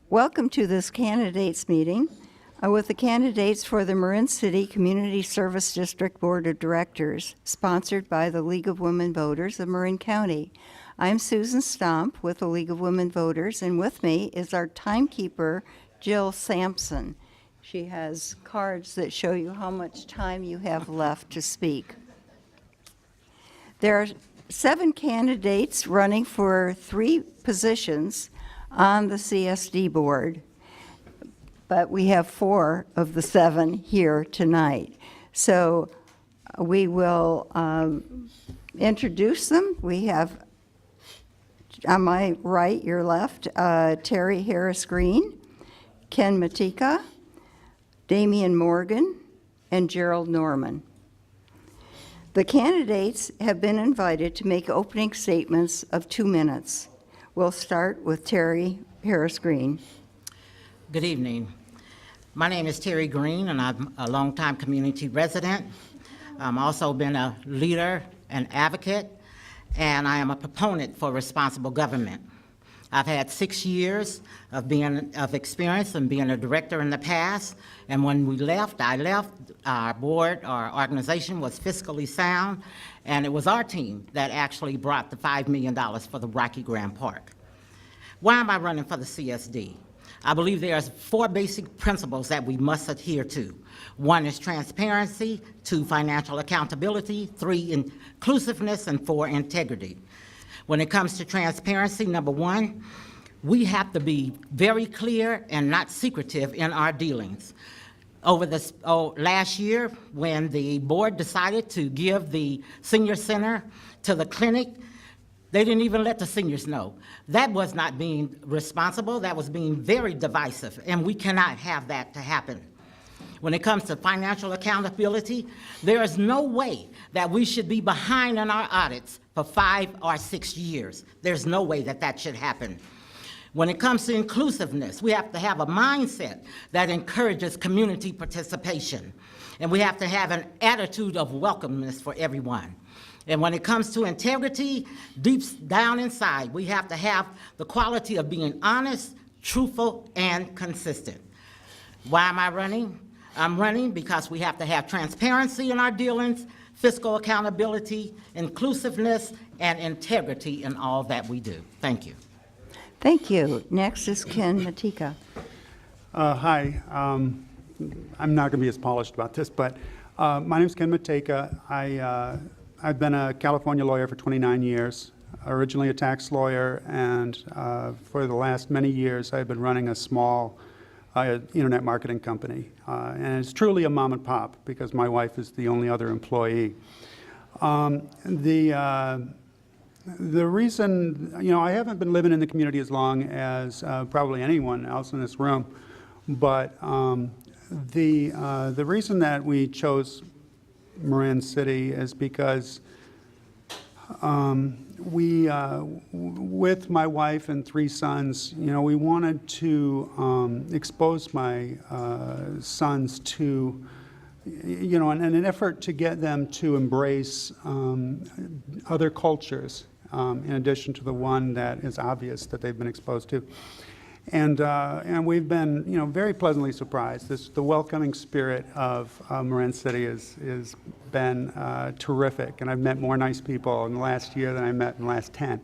Welcome to this candidates meeting with the candidates for the Marin City Community Service District Board of Directors, sponsored by the League of Women Voters of Marin County. I'm Susan Stompe with the League of Women Voters, and with me is our timekeeper, Jill Sampson. She has cards that show you how much time you have left to speak. There are 7 candidates running for 3 positions on the CSD board, but we have 4 of the 7 here tonight. So we will introduce them. We have, on my right, your left, Terrie Harris-Green, Ken Matejka, Damion Morgan, and Gerald Norman. The candidates have been invited to make opening statements of 2 minutes. We'll start with Terrie Harris-Green. Good evening. My name is Terrie Green, and I'm a longtime community resident. I'm also been a leader and advocate, and I am a proponent for responsible government. I've had 6 years of experience and being a director in the past, and when we left, our board, our organization was fiscally sound, and it was our team that actually brought the $5 million for the Rocky Grand Park. Why am I running for the CSD? I believe there's 4 basic principles that we must adhere to. 1 is transparency, 2, financial accountability, 3, inclusiveness, and 4, integrity. When it comes to transparency, number 1, we have to be very clear and not secretive in our dealings. Over this last year, when the board decided to give the senior center to the clinic, they didn't even let the seniors know. That was not being responsible. That was being very divisive, and we cannot have that to happen. When it comes to financial accountability, there is no way that we should be behind in our audits for 5 or 6 years. There's no way that that should happen. When it comes to inclusiveness, we have to have a mindset that encourages community participation, and we have to have an attitude of welcomeness for everyone. And when it comes to integrity, deep down inside, we have to have the quality of being honest, truthful, and consistent. Why am I running? I'm running because we have to have transparency in our dealings, fiscal accountability, inclusiveness, and integrity in all that we do. Thank you. Thank you. Next is Ken Matejka. Hi. I'm not going to be as polished about this, but my name is Ken Matejka. I've been a California lawyer for 29 years, originally a tax lawyer, and for the last many years I've been running a small internet marketing company. And it's truly a mom and pop because my wife is the only other employee. The reason, I haven't been living in the community as long as probably anyone else in this room, but the reason that we chose Marin City is because with my wife and 3 sons, we wanted to expose my sons to, in an effort to get them to embrace other cultures in addition to the one that is obvious that they've been exposed to. And we've been, very pleasantly surprised. The welcoming spirit of Marin City has been terrific, and I've met more nice people in the last year than I met in the last 10.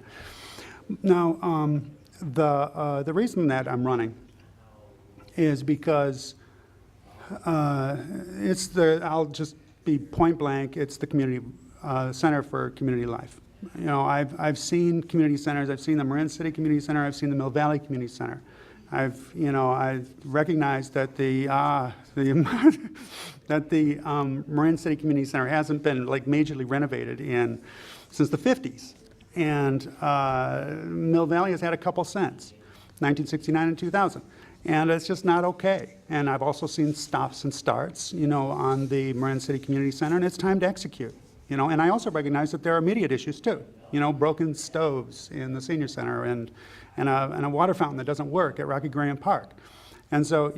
Now, the reason that I'm running is because I'll just be point blank, it's the community Center for Community Life. I've seen community centers. I've seen the Marin City Community Center. I've seen the Mill Valley Community Center. I've recognized that the Marin City Community Center hasn't been majorly renovated since the 50s, and Mill Valley has had a couple since 1969 and 2000, and it's just not okay. And I've also seen stops and starts, on the Marin City Community Center, and it's time to execute. And I also recognize that there are immediate issues too. Broken stoves in the senior center and a water fountain that doesn't work at Rocky Grand Park. And so,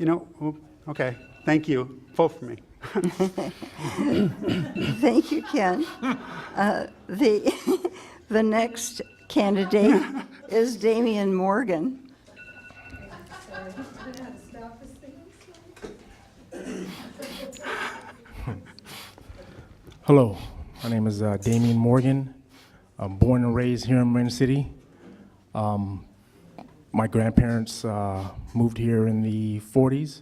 okay, thank you. Vote for me. Thank you, Ken. The next candidate is Damion Morgan. Hello, my name is Damion Morgan. I'm born and raised here in Marin City. My grandparents moved here in the 40s.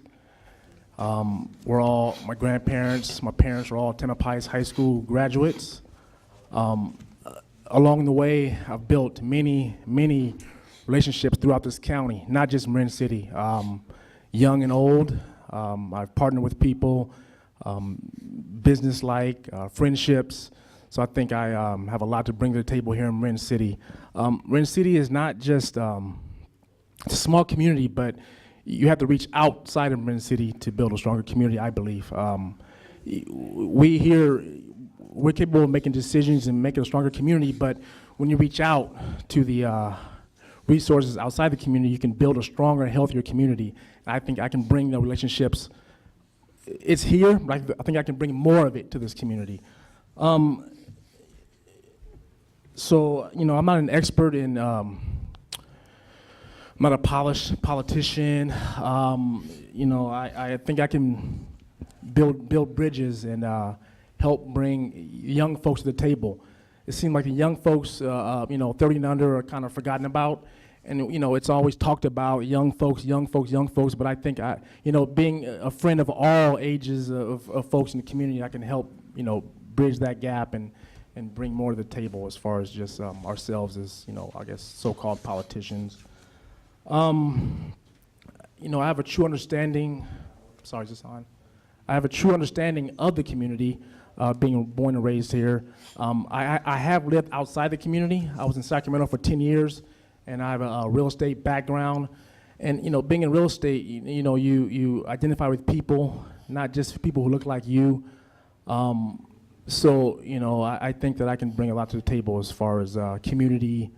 My grandparents, my parents were all Tamalpais High School graduates. Along the way, I've built many relationships throughout this county, not just Marin City, young and old. I've partnered with people, business-like, friendships. So I think I have a lot to bring to the table here in Marin City. Marin City is not just it's a small community, but you have to reach outside of Marin City to build a stronger community, I believe. We're capable of making decisions and making a stronger community, but when you reach out to the resources outside the community, you can build a stronger, healthier community. I think I can bring the relationships. It's here, but I think I can bring more of it to this community. So, I'm not an expert in, I'm not a polished politician. I think I can build bridges and help bring young folks to the table. It seems like the young folks, 30 and under are kind of forgotten about. And, it's always talked about young folks, but I think being a friend of all ages of folks in the community, I can help, bridge that gap and bring more to the table as far as just ourselves as, I guess, so-called politicians. I have a true understanding, sorry, is this on? I have a true understanding of the community, being born and raised here. I have lived outside the community. I was in Sacramento for 10 years, and I have a real estate background. And, being in real estate, you identify with people, not just people who look like you. So, I think that I can bring a lot to the table as far as community,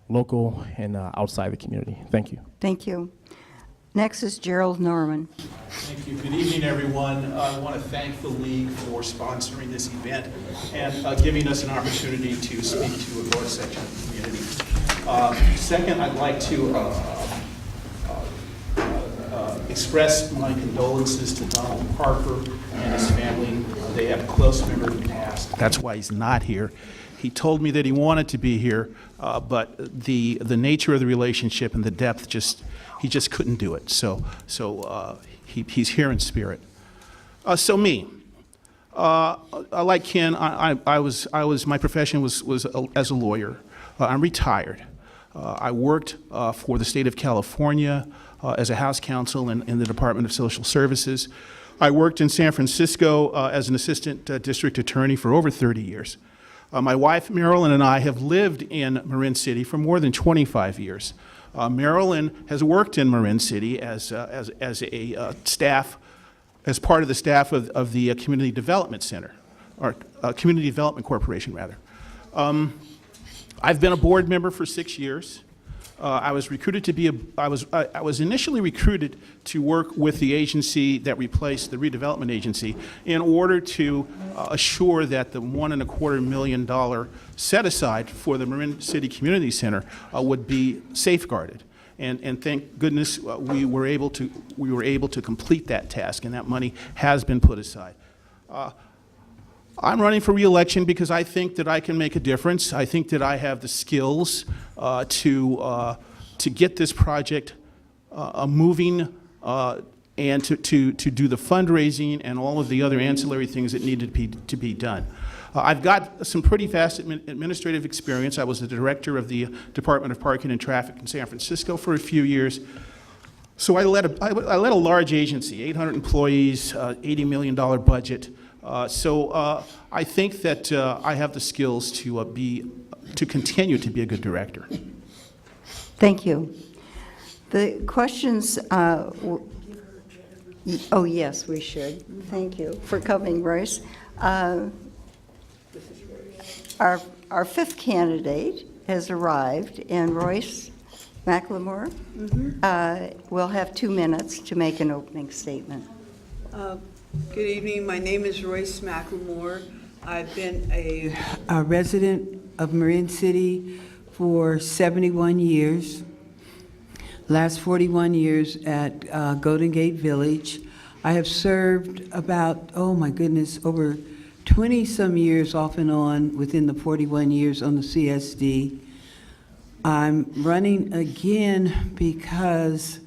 local, and outside the community. Thank you. Thank you. Next is Gerald Norman. Thank you. Good evening, everyone. I want to thank the League for sponsoring this event and giving us an opportunity to speak to a broad section of the community. Second, I'd like to express my condolences to Donald Harper and his family. They have a close memory of the past. That's why he's not here. He told me that he wanted to be here, but the nature of the relationship and the depth he just couldn't do it. So he's here in spirit. So me, like Ken, my profession was as a lawyer. I'm retired. I worked for the state of California as a house counsel in the Department of Social Services. I worked in San Francisco as an assistant district attorney for over 30 years. My wife, Marilyn, and I have lived in Marin City for more than 25 years. Marilyn has worked in Marin City as a staff, as part of the staff of the Community Development Center, or Community Development Corporation, rather. I've been a board member for 6 years. I was initially recruited to work with the agency that replaced the redevelopment agency in order to assure that the $1.25 million set aside for the Marin City Community Center would be safeguarded. And thank goodness we were able to complete that task, and that money has been put aside. I'm running for re-election because I think that I can make a difference. I think that I have the skills to get this project moving and to do the fundraising and all of the other ancillary things that needed to be done. I've got some pretty vast administrative experience. I was the director of the Department of Parking and Traffic in San Francisco for a few years. So I led a large agency, 800 employees, $80 million budget. So I think that I have the skills to continue to be a good director. Thank you. The questions, oh yes, we should. Thank you for coming, Royce. Our fifth candidate has arrived, and Royce McLemore will have 2 minutes to make an opening statement. Good evening. My name is Royce McLemore. I've been a resident of Marin City for 71 years. last 41 years at Golden Gate Village. I have served about, oh my goodness, over 20-some years off and on within the 41 years on the CSD. I'm running again because,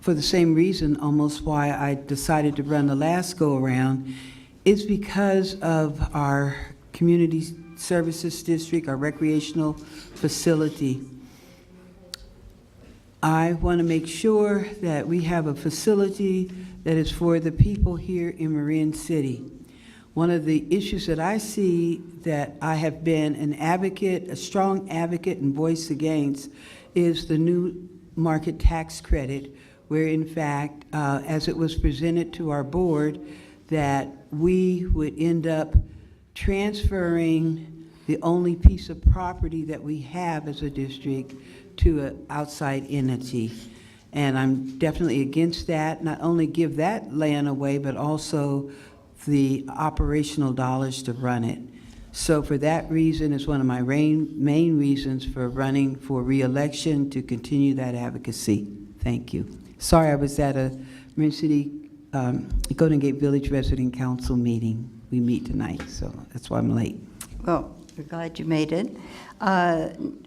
for the same reason almost why I decided to run the last go-around, is because of our community services district, our recreational facility. I want to make sure that we have a facility that is for the people here in Marin City. One of the issues that I see that I have been an advocate, a strong advocate and voice against, is the new market tax credit, where in fact, as it was presented to our board, that we would end up transferring the only piece of property that we have as a district to an outside entity. And I'm definitely against that. Not only give that land away, but also the operational dollars to run it. So for that reason, it's one of my main reasons for running for re-election, to continue that advocacy. Thank you. Sorry, I was at a Marin City Golden Gate Village Resident Council meeting. We meet tonight, so that's why I'm late. Well, we're glad you made it.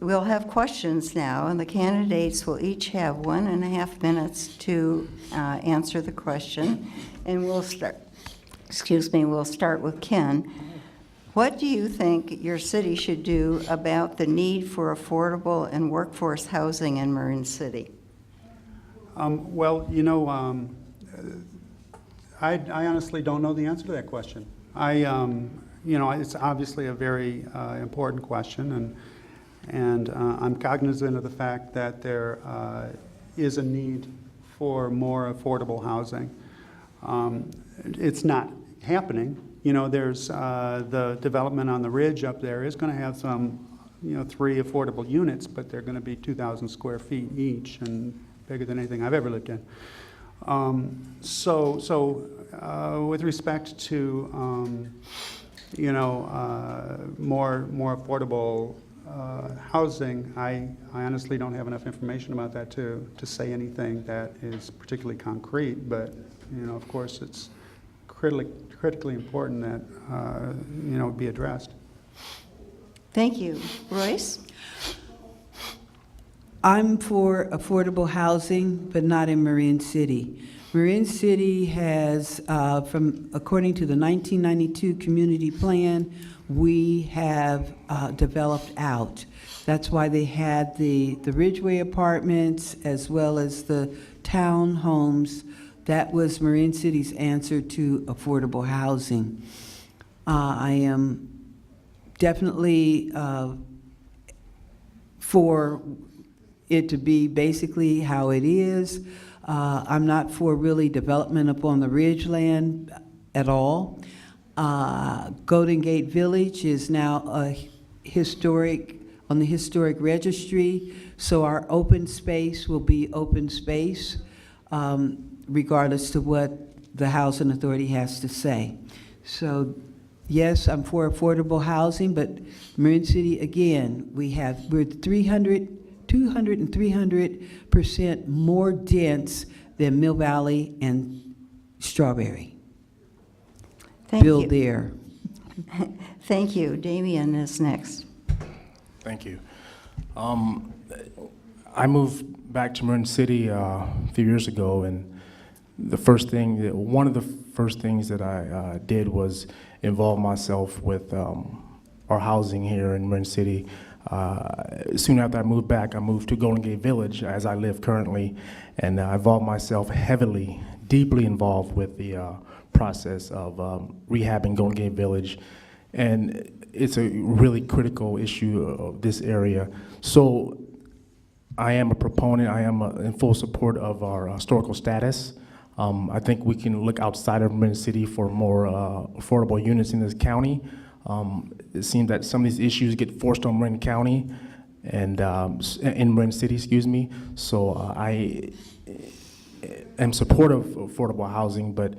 We'll have questions now, and the candidates will each have 1.5 minutes to answer the question. And we'll start with Ken. What do you think your city should do about the need for affordable and workforce housing in Marin City? Well, you know, I honestly don't know the answer to that question. You know, it's obviously a very important question, and I'm cognizant of the fact that there is a need for more affordable housing. It's not happening. You know, there's the development on the ridge up there is going to have some, 3 affordable units, but they're going to be 2,000 square feet each and bigger than anything I've ever lived in. With respect to more affordable housing, I honestly don't have enough information about that to say anything that is particularly concrete. But of course, it's critically important that be addressed. Thank you. Royce? I'm for affordable housing, but not in Marin City. Marin City has, according to the 1992 community plan, we have developed out. That's why they had the Ridgeway apartments as well as the townhomes. That was Marin City's answer to affordable housing. I am definitely for it to be basically how it is. I'm not for really development up on the ridgeland at all. Golden Gate Village is now on the historic registry, so our open space will be open space, regardless to what the Housing Authority has to say. So yes, I'm for affordable housing, but Marin City, again, we're 200 and 300% more dense than Mill Valley and Strawberry. Thank Build you. there. Thank you. Damion is next. Thank you. I moved back to Marin City a few years ago, and one of the first things that I did was involve myself with our housing here in Marin City. Soon after I moved back, I moved to Golden Gate Village, as I live currently, and I involved myself deeply involved with the process of rehabbing Golden Gate Village, and it's a really critical issue of this area. So I am a proponent, I am in full support of our historical status. I think we can look outside of Marin City for more affordable units in this county. It seems that some of these issues get forced on Marin County and in Marin City, excuse me. So I am supportive of affordable housing, but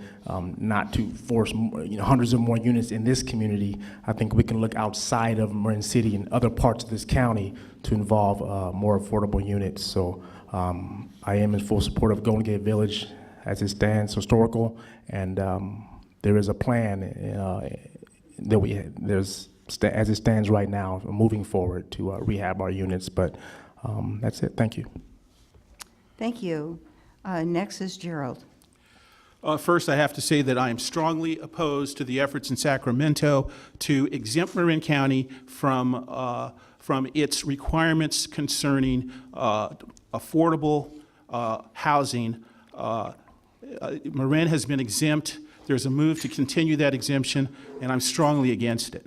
not to force hundreds of more units in this community. I think we can look outside of Marin City and other parts of this county to involve more affordable units. So I am in full support of Golden Gate Village as it stands, historical, and there is a plan as it stands right now, moving forward to rehab our units. But that's it. Thank you. Thank you. Next is Gerald. First, I have to say that I am strongly opposed to the efforts in Sacramento to exempt Marin County from its requirements concerning affordable housing. Marin has been exempt. There's a move to continue that exemption, and I'm strongly against it.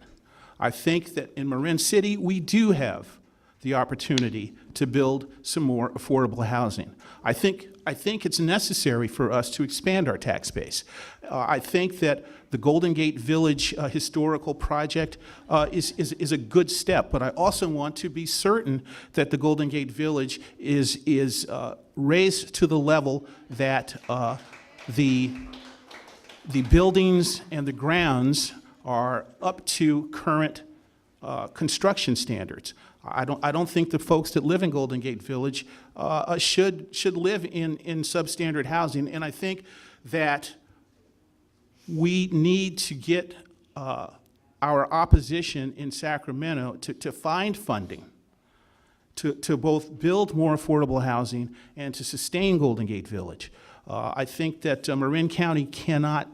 I think that in Marin City, we do have the opportunity to build some more affordable housing. I think it's necessary for us to expand our tax base. I think that the Golden Gate Village historical project is a good step, but I also want to be certain that the Golden Gate Village is raised to the level that the buildings and the grounds are up to current construction standards. I don't think the folks that live in Golden Gate Village should live in substandard housing, and I think that we need to get our opposition in Sacramento to find funding to both build more affordable housing and to sustain Golden Gate Village. I think that Marin County cannot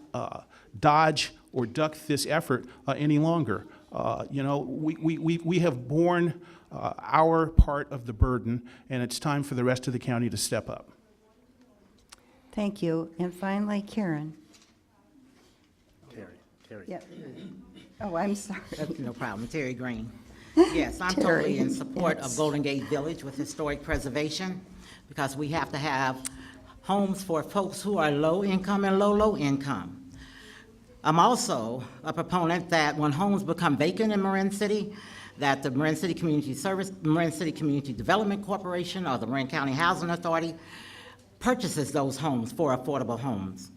dodge or duck this effort any longer. We have borne our part of the burden, and it's time for the rest of the county to step up. Thank you. And finally, Karen. Terrie. Yep. Oh, I'm sorry. No problem. Terrie Green. Yes, I'm totally in support Yes. of Golden Gate Village with historic preservation, because we have to have homes for folks who are low income and low income. I'm also a proponent that when homes become vacant in Marin City, that the Marin City Community Development Corporation or the Marin County Housing Authority purchases those homes for affordable homes.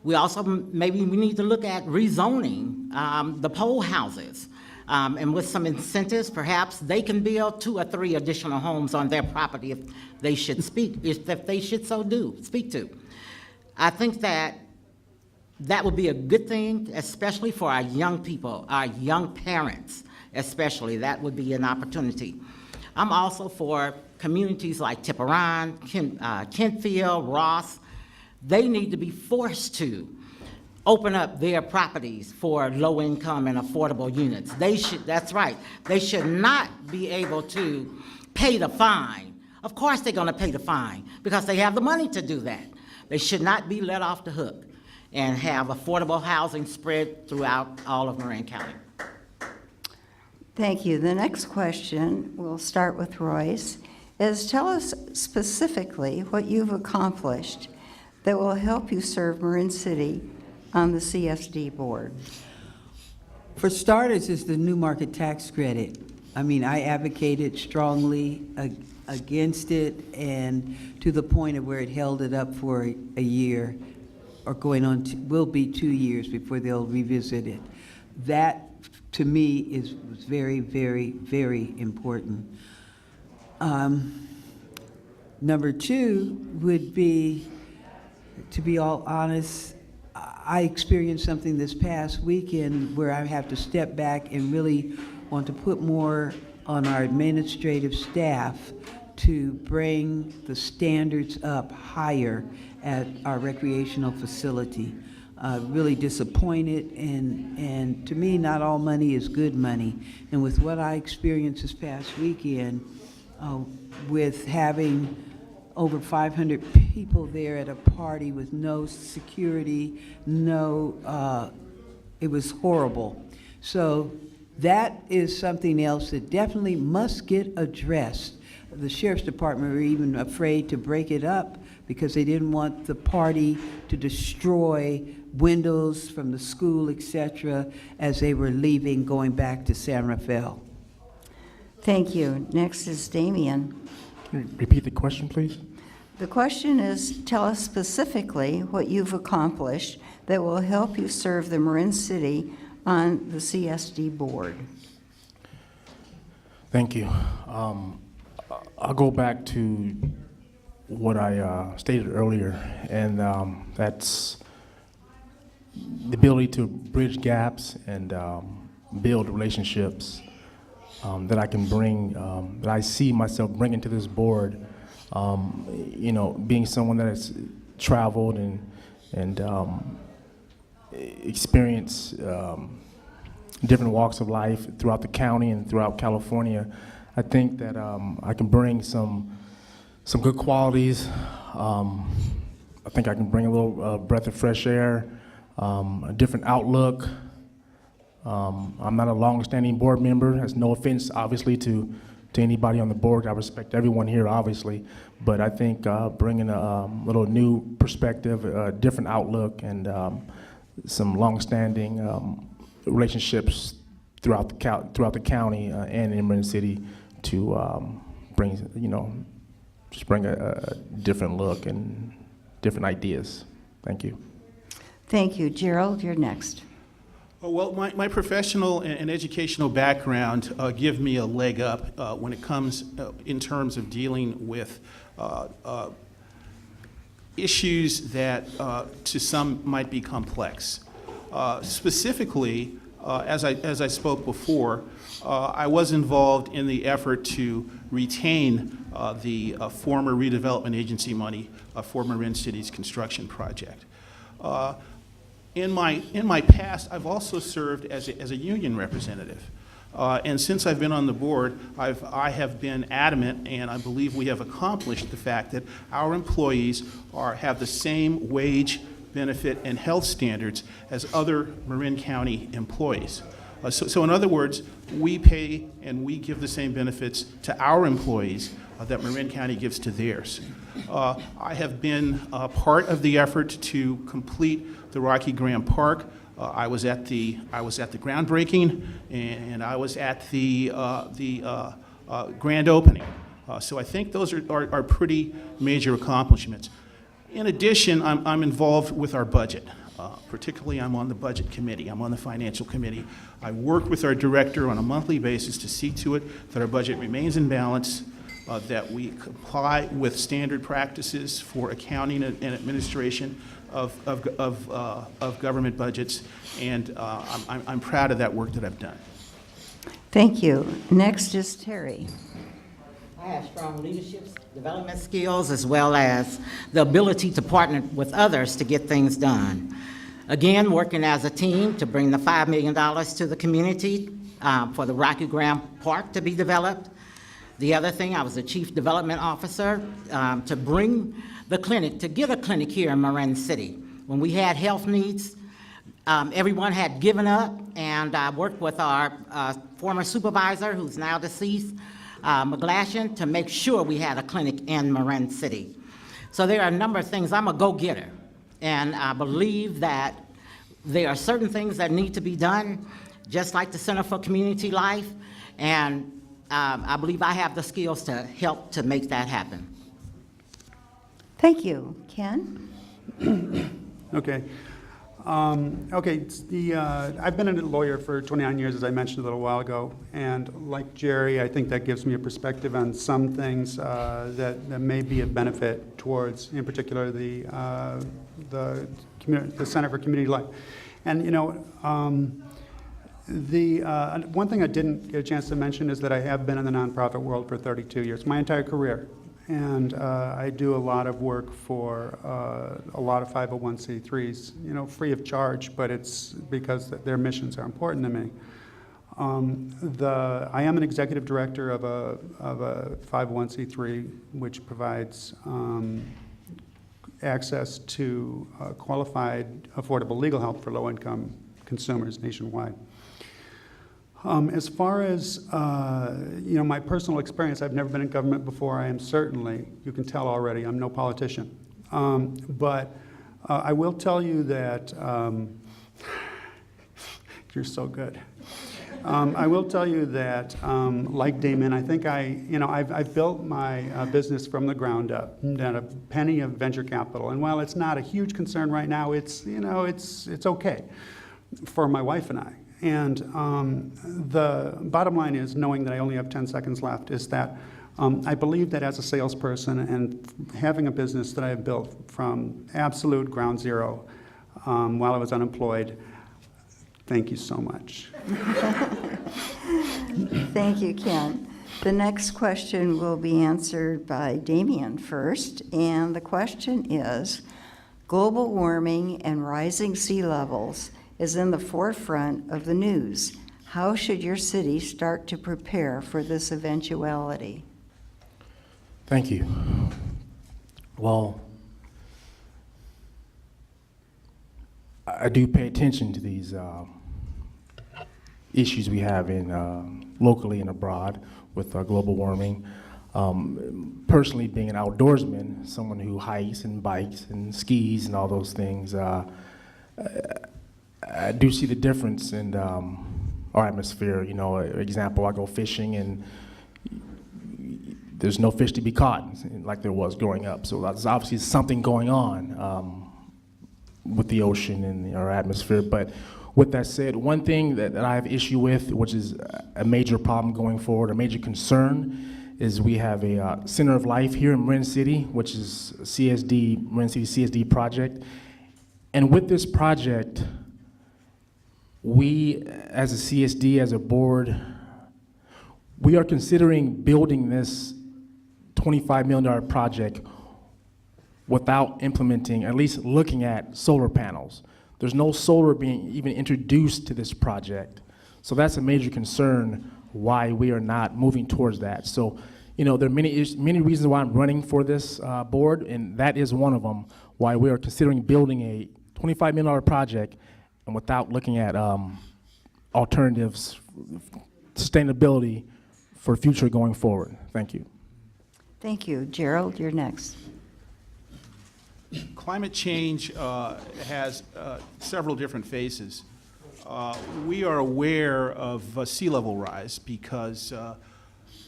We also, maybe we need to look at rezoning the pole houses. And with some incentives, perhaps they can build 2 or 3 additional homes on their property if they should speak to. I think that would be a good thing, especially for our young people, our young parents especially. That would be an opportunity. I'm also for communities like Tipperon, Kentfield, Ross. They need to be forced to open up their properties for low-income and affordable units. That's right. They should not be able to pay the fine. Of course they're gonna pay the fine because they have the money to do that. They should not be let off the hook and have affordable housing spread throughout all of Marin County. Thank you. The next question, we'll start with Royce, is tell us specifically what you've accomplished that will help you serve Marin City on the CSD board. For starters, is the new market tax credit. I mean, I advocated strongly against it, and to the point of where it held it up for a year, or going on will be 2 years before they'll revisit it. That, to me, was very, very, very important. Number 2 would be, to be all honest, I experienced something this past weekend where I have to step back and really want to put more on our administrative staff to bring the standards up higher at our recreational facility. Really disappointed, and to me, not all money is good money. And with what I experienced this past weekend, with having over 500 people there at a party with no security, it was horrible. So that is something else that definitely must get addressed. The Sheriff's Department were even afraid to break it up because they didn't want the party to destroy windows from the school, etc., as they were leaving, going back to San Rafael. Thank you. Next is Damion. Can you repeat the question, please? The question is, tell us specifically what you've accomplished that will help you serve the Marin City on the CSD board. Thank you. I'll go back to what I stated earlier, and that's the ability to bridge gaps and build relationships that I can bring, that I see myself bringing to this board. You know, being someone that has traveled and experienced different walks of life throughout the county and throughout California, I think that I can bring some good qualities. I think I can bring a little breath of fresh air, a different outlook. I'm not a long-standing board member. That's no offense, obviously, to anybody on the board. I respect everyone here, obviously, but I think bringing a little new perspective, a different outlook, and some long-standing relationships throughout the county and in Marin City to bring, you know, just bring a different look and different ideas. Thank you. Thank you. Gerald, you're next. Well, my professional and educational background give me a leg up when it comes in terms of dealing with issues that to some might be complex. Specifically, as I spoke before, I was involved in the effort to retain the former redevelopment agency money for Marin City's construction project. In my past, I've also served as a union representative. And since I've been on the board, I have been adamant, and I believe we have accomplished the fact that our employees have the same wage, benefit, and health standards as other Marin County employees. So in other words, we pay and we give the same benefits to our employees that Marin County gives to theirs. I have been part of the effort to complete the Rocky Graham Park. I was at the groundbreaking, and I was at the grand opening. So I think those are pretty major accomplishments. In addition, I'm involved with our budget. Particularly, I'm on the budget committee. I'm on the financial committee. I work with our director on a monthly basis to see to it that our budget remains in balance, that we comply with standard practices for accounting and administration of government budgets, and I'm proud of that work that I've done. Thank you. Next is Terrie. I have strong leadership development skills as well as the ability to partner with others to get things done. Again, working as a team to bring the $5 million to the community for the Rocky Graham Park to be developed. The other thing, I was the chief development officer to bring the clinic, to get a clinic here in Marin City. When we had health needs, everyone had given up, and I worked with our former supervisor, who's now deceased, McLemore, to make sure we had a clinic in Marin City. So there are a number of things. I'm a go-getter, and I believe that there are certain things that need to be done, just like the Center for Community Life, and I believe I have the skills to help to make that happen. Thank you. Ken? Okay. I've been a lawyer for 29 years, as I mentioned a little while ago, and like Jerry, I think that gives me a perspective on some things that may be of benefit towards, in particular, the Center for Community Life. And you know, one thing I didn't get a chance to mention is that I have been in the nonprofit world for 32 years, my entire career. And I do a lot of work for a lot of 501c3s, you know, free of charge, but it's because their missions are important to me. I am an executive director of a 501c3, which provides access to qualified, affordable legal help for low-income consumers nationwide. As far as you know, my personal experience, I've never been in government before. I am certainly, you can tell already, I'm no politician. But I will tell you that you're so good. I will tell you that, like Damion, I think I've built my business from the ground up, not a penny of venture capital. And while it's not a huge concern right now, it's okay for my wife and I. And the bottom line is, knowing that I only have 10 seconds left, is that I believe that as a salesperson and having a business that I have built from absolute ground zero while I was unemployed, thank you so much. Thank you, Ken. The next question will be answered by Damion first, and the question is, global warming and rising sea levels is in the forefront of the news. How should your city start to prepare for this eventuality? Thank you. Well, I do pay attention to these issues we have in locally and abroad with global warming. Personally, being an outdoorsman, someone who hikes and bikes and skis and all those things, I do see the difference in our atmosphere. You know, example, I go fishing and there's no fish to be caught like there was growing up. So there's obviously something going on with the ocean and our atmosphere. But with that said, one thing that I have issue with, which is a major problem going forward, a major concern, is we have a Center of Life here in Marin City, which is CSD, Marin City CSD project. And with this project, we as a CSD, as a board, we are considering building this $25 million project without implementing, at least looking at solar panels. There's no solar being even introduced to this project. So that's a major concern why we are not moving towards that. So, you know, there are many reasons why I'm running for this board, and that is one of them, why we are considering building a $25 million project and without looking at alternatives, sustainability for future going forward. Thank you. Thank you. Gerald, you're next. Climate change has several different phases. We are aware of sea level rise because,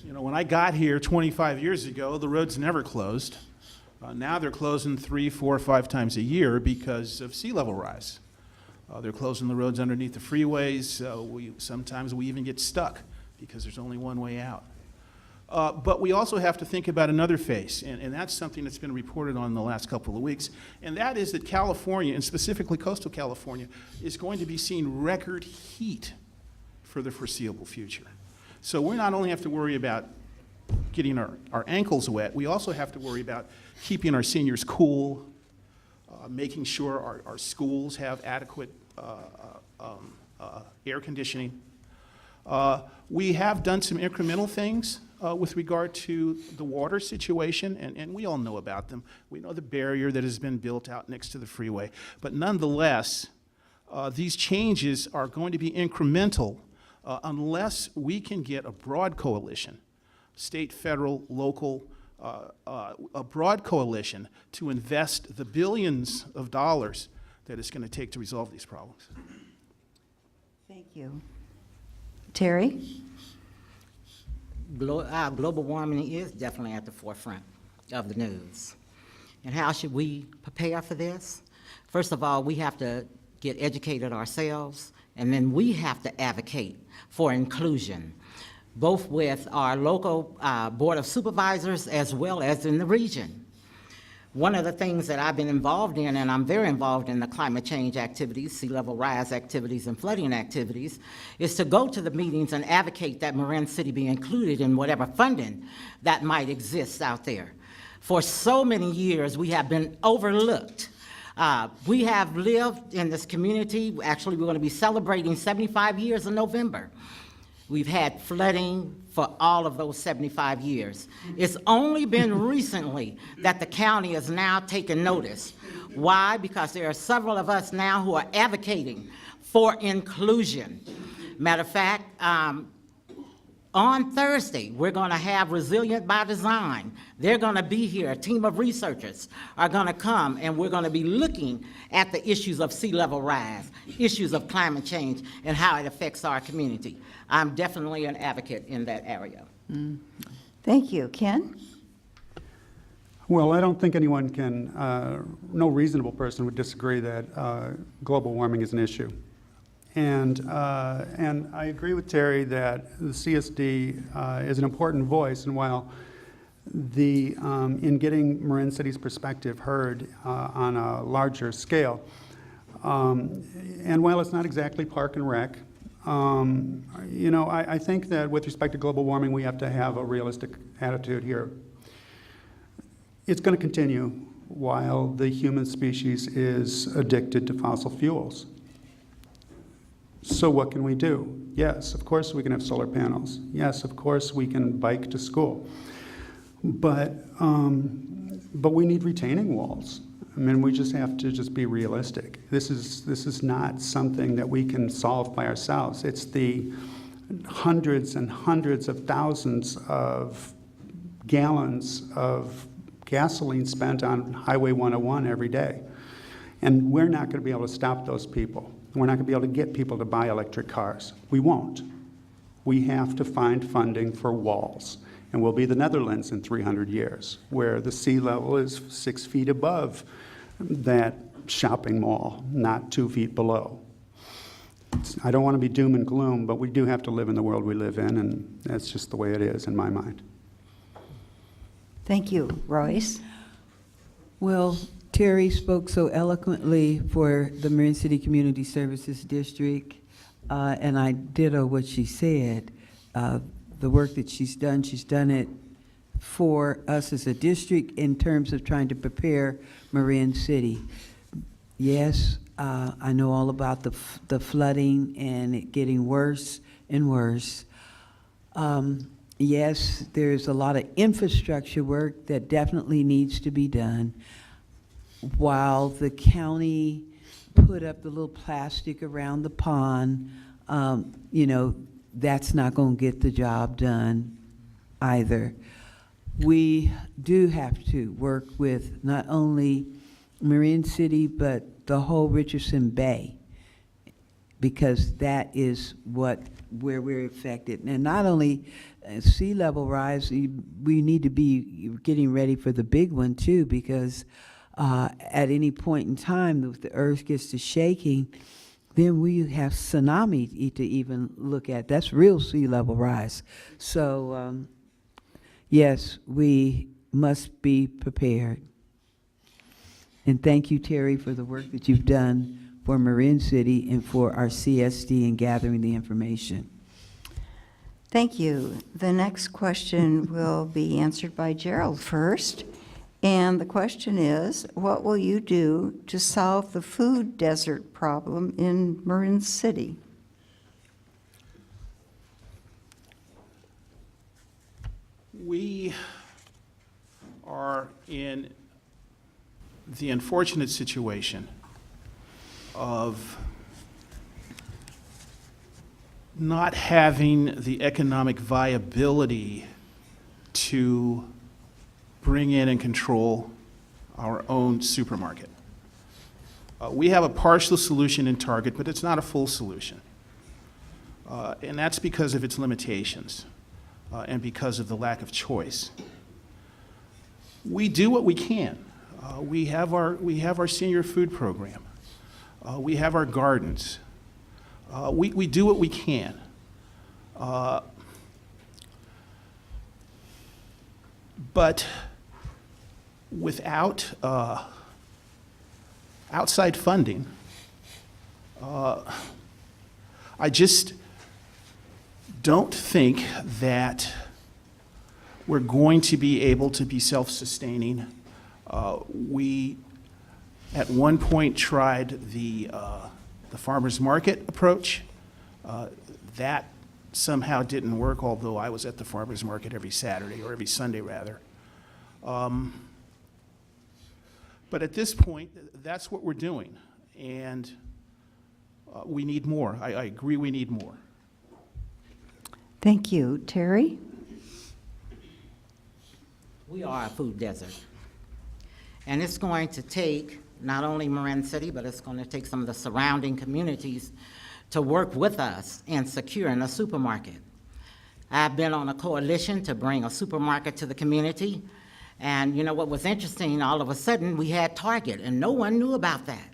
you know, when I got here 25 years ago, the roads never closed. Now they're closing 3, 4, 5 times a year because of sea level rise. They're closing the roads underneath the freeways. Sometimes we even get stuck because there's only one way out. But we also have to think about another phase, and that's something that's been reported on in the last couple of weeks, and that is that California, and specifically coastal California, is going to be seeing record heat for the foreseeable future. So we not only have to worry about getting our ankles wet, we also have to worry about keeping our seniors cool, making sure our schools have adequate air conditioning. We have done some incremental things with regard to the water situation, and we all know about them. We know the barrier that has been built out next to the freeway. But nonetheless, these changes are going to be incremental unless we can get a broad coalition, state, federal, local, a broad coalition to invest the billions of dollars that it's going to take to resolve these problems. Thank you. Terrie? Global warming is definitely at the forefront of the news. And how should we prepare for this? First of all, we have to get educated ourselves, and then we have to advocate for inclusion, both with our local Board of Supervisors as well as in the region. One of the things that I've been involved in, and I'm very involved in the climate change activities, sea level rise activities, and flooding activities, is to go to the meetings and advocate that Marin City be included in whatever funding that might exist out there. For so many years, we have been overlooked. We have lived in this community. Actually, we're going to be celebrating 75 years in November. We've had flooding for all of those 75 years. It's only been recently that the county has now taken notice. Why? Because there are several of us now who are advocating for inclusion. Matter of fact, on Thursday, we're going to have Resilient by Design. They're going to be here. A team of researchers are going to come, and we're going to be looking at the issues of sea level rise, issues of climate change, and how it affects our community. I'm definitely an advocate in that area. Thank you. Ken? Well, I don't think anyone can, no reasonable person would disagree that global warming is an issue. And I agree with Terrie that the CSD is an important voice, and while in getting Marin City's perspective heard on a larger scale. And while it's not exactly park and rec, I think that with respect to global warming, we have to have a realistic attitude here. It's going to continue while the human species is addicted to fossil fuels. So what can we do? Yes, of course we can have solar panels. Yes, of course we can bike to school. But we need retaining walls. I mean, we just have to just be realistic. This is not something that we can solve by ourselves. It's the hundreds and hundreds of thousands of gallons of gasoline spent on Highway 101 every day. And we're not going to be able to stop those people. We're not going to be able to get people to buy electric cars. We won't. We have to find funding for walls. And we'll be the Netherlands in 300 years, where the sea level is 6 feet above that shopping mall, not 2 feet below. I don't want to be doom and gloom, but we do have to live in the world we live in, and that's just the way it is in my mind. Thank you. Royce? Well, Terrie spoke so eloquently for the Marin City Community Services District, and I ditto what she said. The work that she's done it for us as a district in terms of trying to prepare Marin City. Yes, I know all about the flooding and it getting worse and worse. Yes, there's a lot of infrastructure work that definitely needs to be done. While the county put up the little plastic around the pond, that's not going to get the job done either. We do have to work with not only Marin City, but the whole Richardson Bay, because that is where we're affected. And not only sea level rise, we need to be getting ready for the big one too, because at any point in time, if the earth gets to shaking, then we have tsunami to even look at. That's real sea level rise. So, yes, we must be prepared. And thank you, Terrie, for the work that you've done for Marin City and for our CSD in gathering the information. Thank you. The next question will be answered by Gerald first. And the question is, what will you do to solve the food desert problem in Marin City? We are in the unfortunate situation of not having the economic viability to bring in and control our own supermarket. We have a partial solution in Target, but it's not a full solution. And that's because of its limitations and because of the lack of choice. We do what we can. We have our senior food program. We have our gardens. We do what we can. But without outside funding, I just don't think that we're going to be able to be self-sustaining. We, at one point, tried the farmer's market approach. That somehow didn't work, although I was at the farmer's market every Saturday, or every Sunday, rather. But at this point, that's what we're doing, and we need more. I agree we need more. Thank you. Terrie? We are a food desert. And it's going to take not only Marin City, but it's going to take some of the surrounding communities to work with us in securing a supermarket. I've been on a coalition to bring a supermarket to the community. And you know what was interesting, all of a sudden we had Target, and no one knew about that.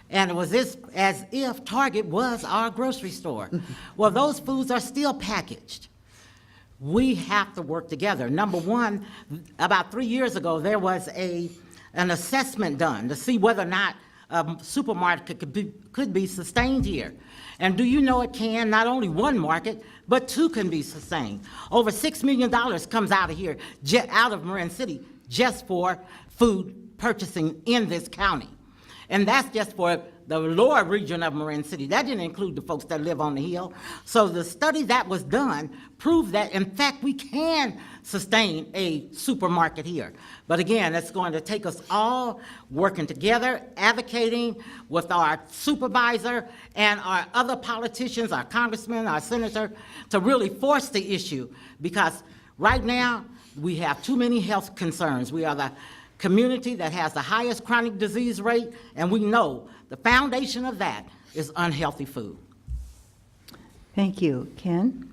And it was as if Target was our grocery store. Well, those foods are still packaged. we have to work together. Number one, about 3 years ago, there was an assessment done to see whether or not a supermarket could be sustained here. And do you know it can? Not only one market, but two can be sustained. Over $6 million comes out of here, out of Marin City, just for food purchasing in this county. And that's just for the lower region of Marin City. That didn't include the folks that live on the hill. So the study that was done proved that, in fact, we can sustain a supermarket here. But again, it's going to take us all working together, advocating with our supervisor and our other politicians, our congressmen, our senator, to really force the issue. Because right now, we have too many health concerns. We are the community that has the highest chronic disease rate, and we know the foundation of that is unhealthy food. Thank you. Ken?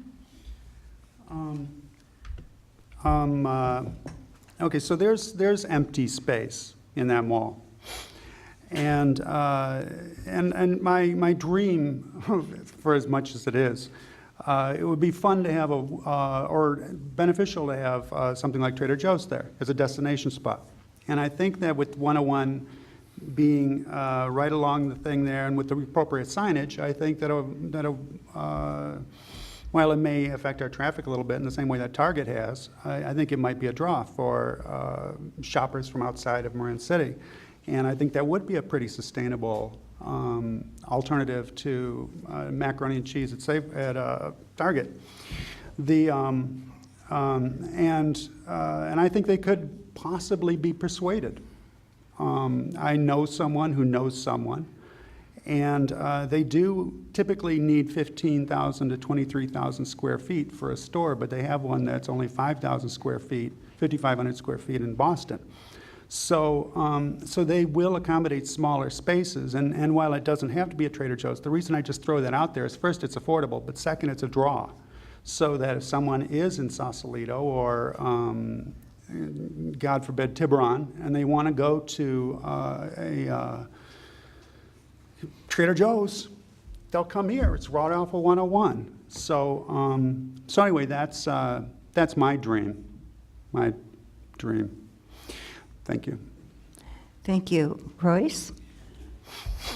Okay, so there's empty space in that mall. And my dream, for as much as it is, it would be fun to have or beneficial to have something like Trader Joe's there as a destination spot. And I think that with 101 being right along the thing there and with the appropriate signage, I think that while it may affect our traffic a little bit in the same way that Target has, I think it might be a draw for shoppers from outside of Marin City. And I think that would be a pretty sustainable alternative to macaroni and cheese at Target. And I think they could possibly be persuaded. I know someone who knows someone, and they do typically need 15,000 to 23,000 square feet for a store, but they have one that's only 5,000 square feet, 5,500 square feet in Boston. So, so they will accommodate smaller spaces, and while it doesn't have to be a Trader Joe's, the reason I just throw that out there is, first, it's affordable, but second, it's a draw, so that if someone is in Sausalito or God forbid, Tiburon, and they want to go to a Trader Joe's, they'll come here. It's Route Alpha 101. So, so anyway, that's my dream. My dream. Thank you. Thank you. Royce?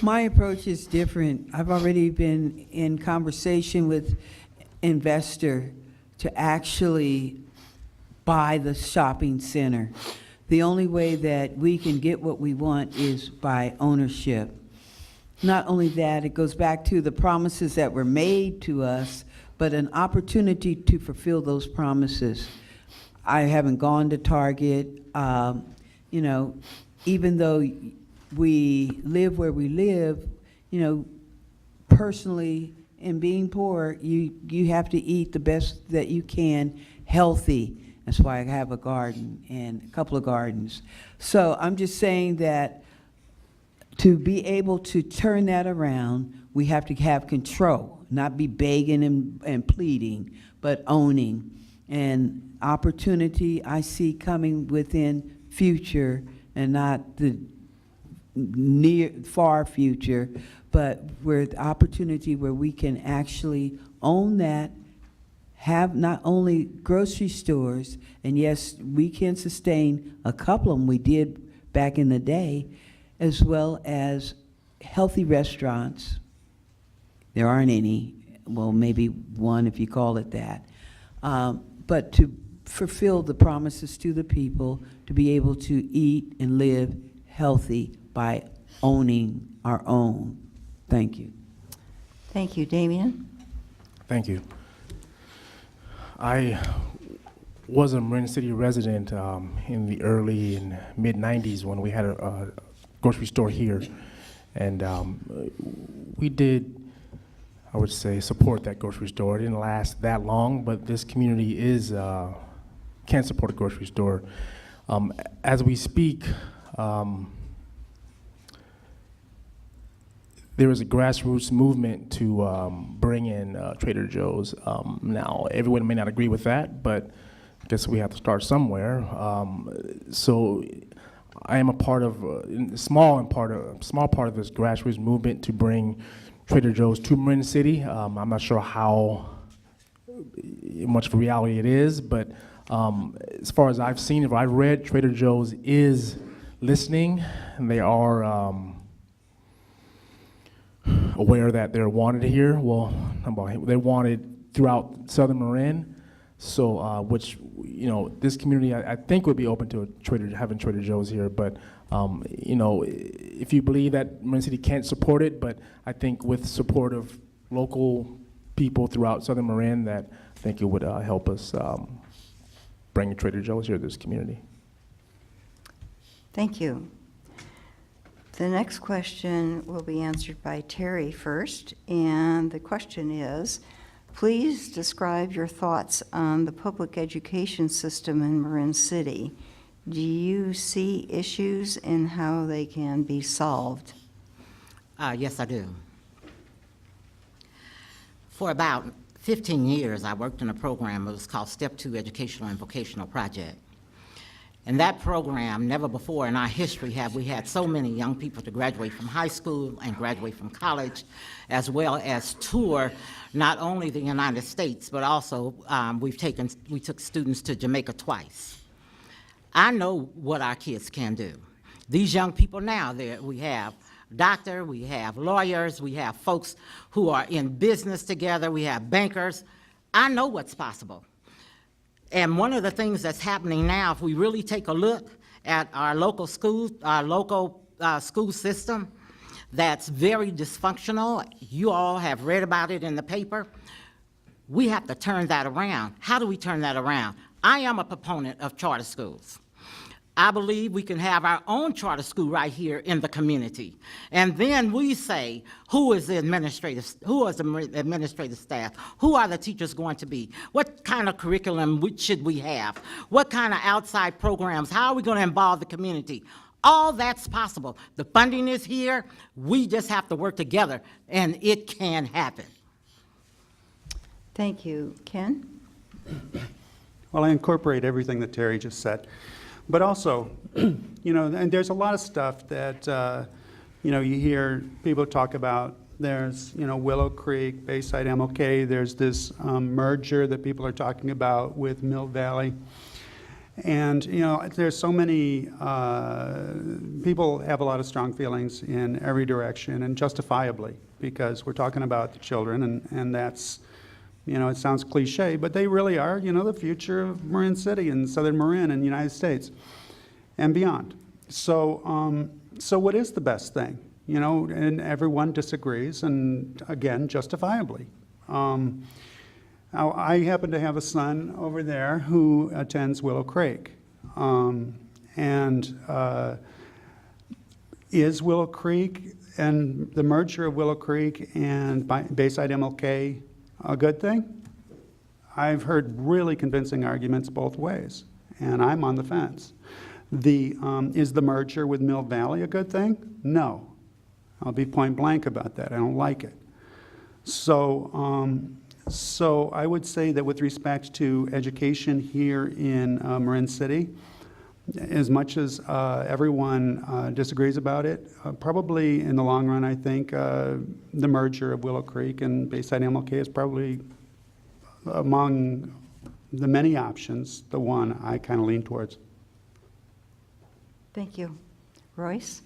My approach is different. I've already been in conversation with investor to actually buy the shopping center. The only way that we can get what we want is by ownership. Not only that, it goes back to the promises that were made to us, but an opportunity to fulfill those promises. I haven't gone to Target. You know, even though we live where we live, you know, personally, in being poor, you have to eat the best that you can, healthy. That's why I have a garden and a couple of gardens. So I'm just saying that to be able to turn that around, we have to have control, not be begging and pleading, but owning. And opportunity I see coming within future and not the near, far future, but where the opportunity where we can actually own that, have not only grocery stores, and yes, we can sustain a couple of them, we did back in the day, as well as healthy restaurants. There aren't any, well, maybe one if you call it that, but to fulfill the promises to the people to be able to eat and live healthy by owning our own. Thank you. Thank you. Damion? Thank you. I was a Marin City resident in the early and mid-'90s when we had a grocery store here. And we did, I would say, support that grocery store. It didn't last that long, but this community can support a grocery store. As we speak, there is a grassroots movement to bring in Trader Joe's. Now, everyone may not agree with that, but I guess we have to start somewhere. So I am a part of a small part of this grassroots movement to bring Trader Joe's to Marin City. I'm not sure how much of a reality it is, but as far as I've seen, if I've read, Trader Joe's is listening, and they are aware that they're wanted here. Well, they're wanted throughout Southern Marin, so which, you know, this community I think would be open to having Trader Joe's here, but you know, if you believe that Marin City can't support it, but I think with support of local people throughout Southern Marin, that I think it would help us bring Trader Joe's here to this community. Thank you. The next question will be answered by Terrie first, and the question is, please describe your thoughts on the public education system in Marin City. Do you see issues in how they can be solved? Yes, I do. For about 15 years, I worked in a program that was called Step 2 Educational and Vocational Project. In that program, never before in our history have we had so many young people to graduate from high school and graduate from college, as well as tour not only the United States, but also we took students to Jamaica twice. I know what our kids can do. These young people now, we have doctor, we have lawyers, we have folks who are in business together, we have bankers. I know what's possible. And one of the things that's happening now, if we really take a look at our local schools, our local school system, that's very dysfunctional. You all have read about it in the paper. We have to turn that around. How do we turn that around? I am a proponent of charter schools. I believe we can have our own charter school right here in the community. And then we say, who is the administrative staff? Who are the teachers going to be? What kind of curriculum should we have? What kind of outside programs? How are we going to involve the community? All that's possible. The funding is here. We just have to work together, and it can happen. Thank you. Ken? Well, I incorporate everything that Terrie just said. But also, you know, and there's a lot of stuff that, you know, you hear people talk about. There's, you know, Willow Creek, Bayside MLK. There's this merger that people are talking about with Mill Valley. And, you know, there's so many, people have a lot of strong feelings in every direction, and justifiably, because we're talking about the children, and that's, you know, it sounds cliche, but they really are, you know, the future of Marin City and Southern Marin and the United States and beyond. So, so what is the best thing? You know, and everyone disagrees, and again, justifiably. Now, I happen to have a son over there who attends Willow Creek. Is Willow Creek and the merger of Willow Creek and Bayside MLK a good thing? I've heard really convincing arguments both ways, and I'm on the fence. Is the merger with Mill Valley a good thing? No. I'll be point blank about that. I don't like it. So, so I would say that with respect to education here in Marin City, as much as everyone disagrees about it, probably in the long run, I think the merger of Willow Creek and Bayside MLK is probably, among the many options, the one I kind of lean towards. Thank you. Royce?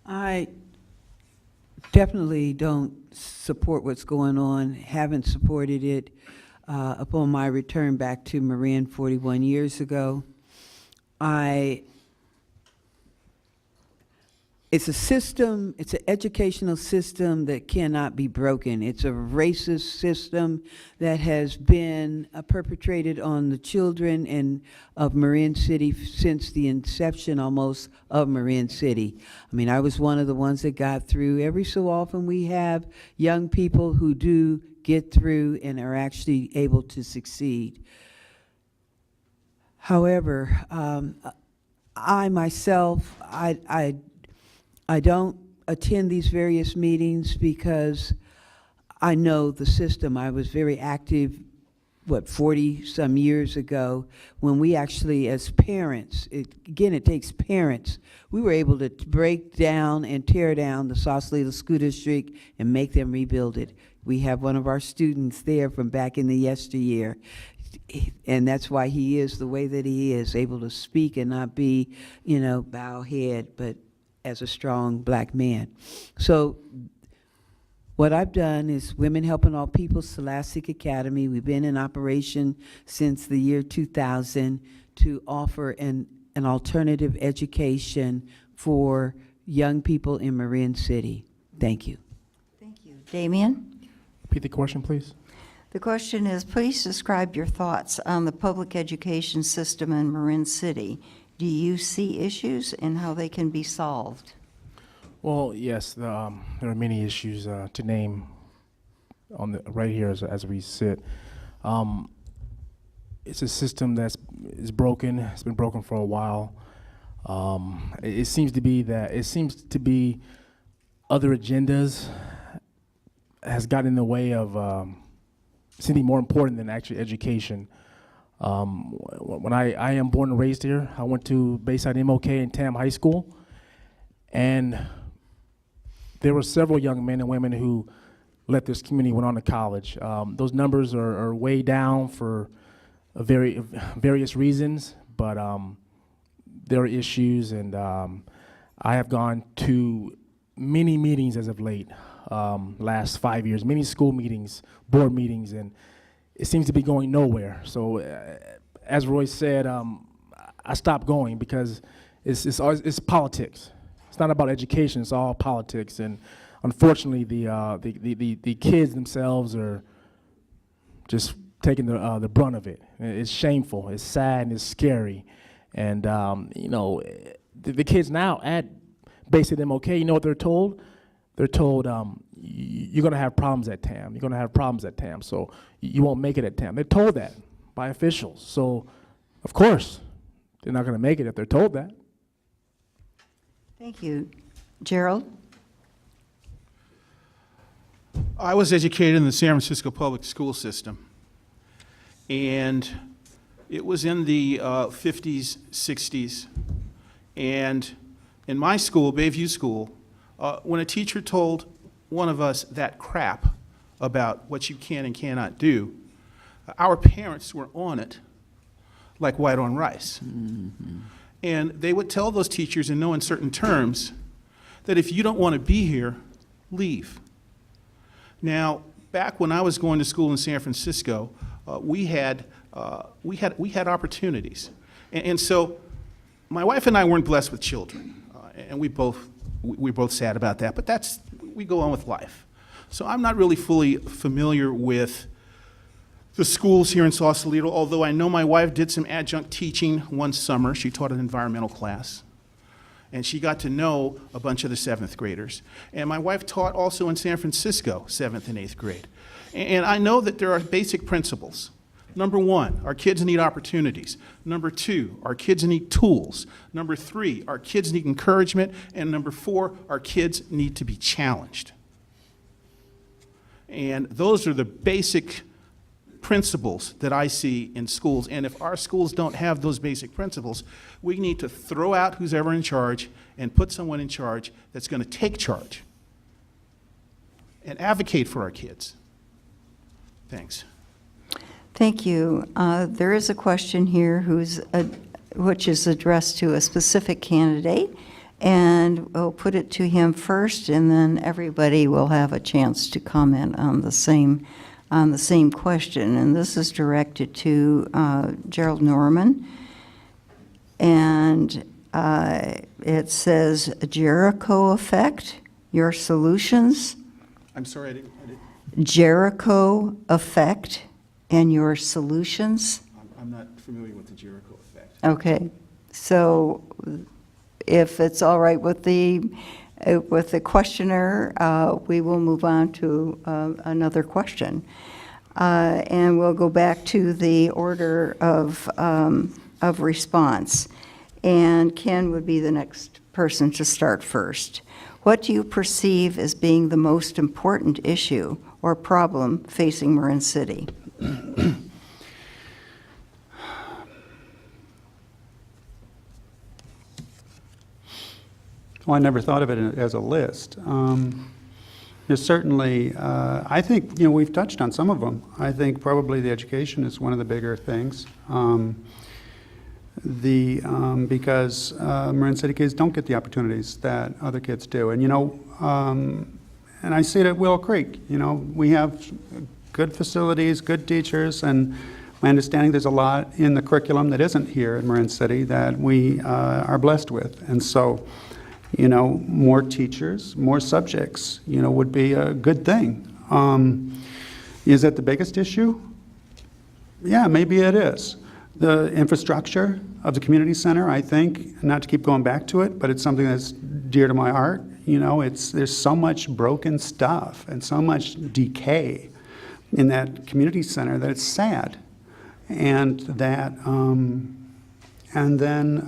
I definitely don't support what's going on, haven't supported it upon my return back to Marin 41 years ago. It's a system, it's an educational system that cannot be broken. It's a racist system that has been perpetrated on the children of Marin City since the inception almost of Marin City. I mean, I was one of the ones that got through. Every so often we have young people who do get through and are actually able to succeed. However, I myself, I don't attend these various meetings because I know the system. I was very active, 40-some years ago, when we actually, as parents, again, it takes parents, we were able to break down and tear down the Sausalito School District and make them rebuild it. We have one of our students there from back in the yesteryear, and that's why he is the way that he is, able to speak and not be, bow head, but as a strong black man. So what I've done is Women Helping All People Scholastic Academy. We've been in operation since the year 2000 to offer an alternative education for young people in Marin City. Thank you. Thank you. Damion? Repeat the question, please. The question is, please describe your thoughts on the public education system in Marin City. Do you see issues and how they can be solved? Well, yes, there are many issues to name right here as we sit. It's a system is broken. It's been broken for a while. It seems to be other agendas has gotten in the way of something more important than actually education. When I am born and raised here, I went to Bayside MOK and Tam High School, and there were several young men and women who left this community, went on to college. Those numbers are way down for various reasons, but there are issues, and I have gone to many meetings as of late, last 5 years, many school meetings, board meetings, and it seems to be going nowhere. So as Royce said, I stopped going because it's politics. It's not about education, it's all politics, and unfortunately the kids themselves are just taking the brunt of it. It's shameful, it's sad, and it's scary. And the kids now at Basic MOK, you know what they're told? They're told, you're gonna have problems at TAM. You're gonna have problems at TAM, so you won't make it at TAM. They're told that by officials. So, of course, they're not gonna make it if they're told that. Thank you. Gerald? I was educated in the San Francisco public school system, and it was in the 50s, 60s, and in my school, Bayview School, when a teacher told one of us that crap about what you can and cannot do, our parents were on it like white on rice. Mm-hmm. And they would tell those teachers in no uncertain terms that if you don't want to be here, leave. Now, back when I was going to school in San Francisco, we had opportunities. And so my wife and I weren't blessed with children, and we're both sad about that, but we go on with life. So I'm not really fully familiar with the schools here in Sausalito, although I know my wife did some adjunct teaching one summer. She taught an environmental class, and she got to know a bunch of the 7th graders. And my wife taught also in San Francisco, 7th and 8th grade. And I know that there are basic principles. Number 1, our kids need opportunities. Number 2, our kids need tools. Number 3, our kids need encouragement. And number 4, our kids need to be challenged. And those are the basic principles that I see in schools. And if our schools don't have those basic principles, we need to throw out who's ever in charge and put someone in charge that's going to take charge and advocate for our kids. Thanks. Thank you. There is a question here which is addressed to a specific candidate, and we'll put it to him first, and then everybody will have a chance to comment on the same question. And this is directed to Gerald Norman, and it says, Jericho effect, your solutions. I'm sorry, I didn't. Jericho effect and your solutions. I'm not familiar with the Jericho effect. Okay, so if it's all right with the questioner, we will move on to another question. And we'll go back to the order of response. And Ken would be the next person to start first. What do you perceive as being the most important issue or problem facing Marin City? Well, I never thought of it as a list. There's certainly, I think, we've touched on some of them. I think probably the education is one of the bigger things. Because Marin City kids don't get the opportunities that other kids do. And, and I see it at Willow Creek. We have good facilities, good teachers, and my understanding there's a lot in the curriculum that isn't here in Marin City that we are blessed with. And so, more teachers, more subjects, would be a good thing. Is that the biggest issue? Yeah, maybe it is. The infrastructure of the community center, I think, not to keep going back to it, but it's something that's dear to my heart. There's so much broken stuff and so much decay in that community center that it's sad. And that, and then,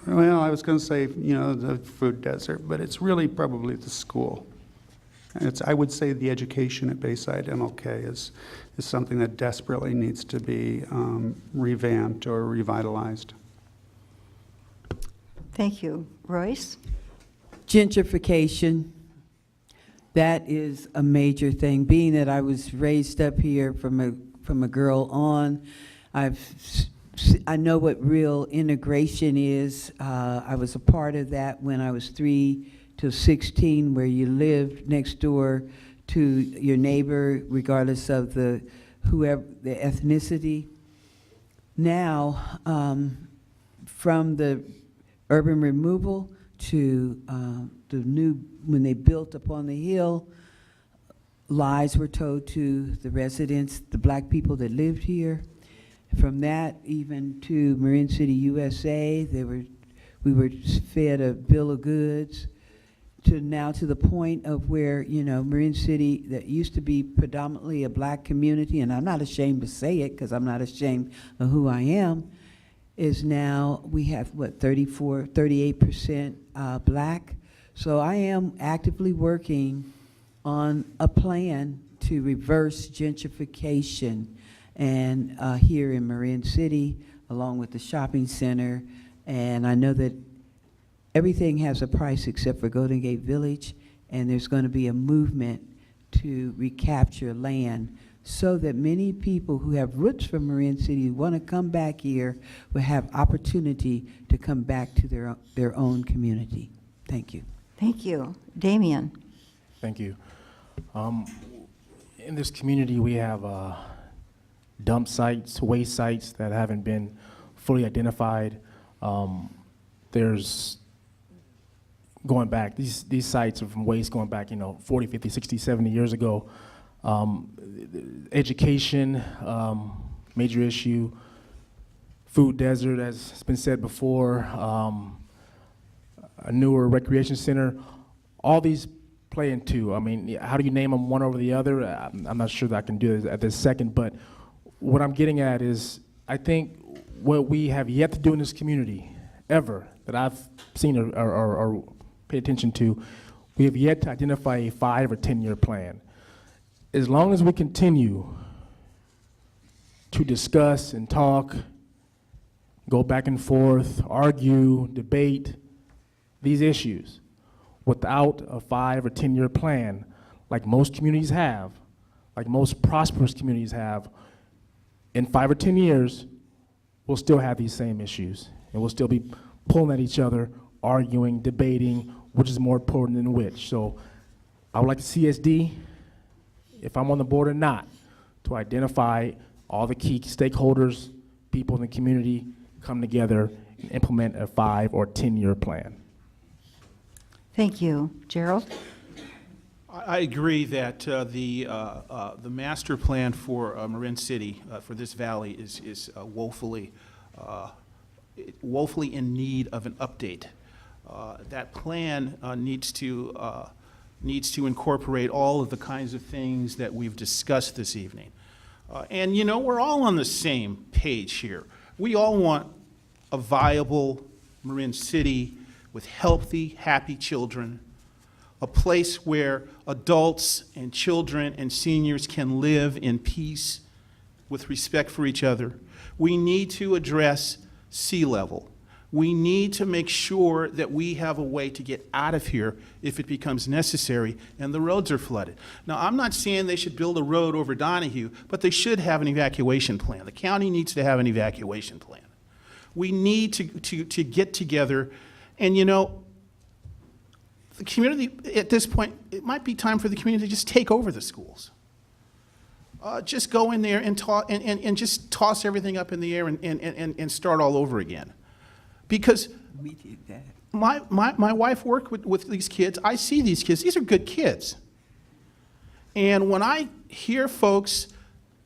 well, I was going to say, the food desert, but it's really probably the school. And I would say the education at Bayside MLK is something that desperately needs to be revamped or revitalized. Thank you. Royce? Gentrification, that is a major thing. Being that I was raised up here from a girl on, I know what real integration is. I was a part of that when I was 3 to 16, where you lived next door to your neighbor, regardless of the ethnicity. Now, from the urban removal to the new, when they built upon the hill, lies were told to the residents, the black people that lived here. From that, even to Marin City, USA, we were fed a bill of goods. To now to the point of where, Marin City, that used to be predominantly a black community, and I'm not ashamed to say it because I'm not ashamed of who I am, is now we have, 38% black. So I am actively working on a plan to reverse gentrification and here in Marin City, along with the shopping center. And I know that everything has a price except for Golden Gate Village, and there's going to be a movement to recapture land so that many people who have roots from Marin City who want to come back here will have opportunity to come back to their own community. Thank you. Thank you. Damion? Thank you. In this community, we have dump sites, waste sites that haven't been fully identified. There's going back, these sites are from waste going back, 40, 50, 60, 70 years ago. Education, major issue. Food desert, as has been said before. A newer recreation center. All these play into, how do you name them one over the other? I'm not sure that I can do it at this second, but what I'm getting at is, I think what we have yet to do in this community, ever, that I've seen or pay attention to, we have yet to identify a 5 or 10-year plan. As long as we continue to discuss and talk, go back and forth, argue, debate these issues without a 5 or 10-year plan, like most communities have, like most prosperous communities have, in 5 or 10 years, we'll still have these same issues, and we'll still be pulling at each other, arguing, debating, which is more important than which. So I would like the CSD, if I'm on the board or not, to identify all the key stakeholders, people in the community, come together and implement a 5 or 10-year plan. Thank you. Gerald? I agree that the master plan for Marin City, for this valley, is woefully in need of an update. That plan needs to incorporate all of the kinds of things that we've discussed this evening. And we're all on the same page here. We all want a viable Marin City with healthy, happy children, a place where adults and children and seniors can live in peace with respect for each other. We need to address sea level. We need to make sure that we have a way to get out of here if it becomes necessary and the roads are flooded. Now, I'm not saying they should build a road over Donahue, but they should have an evacuation plan. The county needs to have an evacuation plan. We need to get together, and you know, the community, at this point, it might be time for the community to just take over the schools. Just go in there and just toss everything up in the air and start all over again. Because We did that. my wife worked with these kids. I see these kids. These are good kids. And when I hear folks,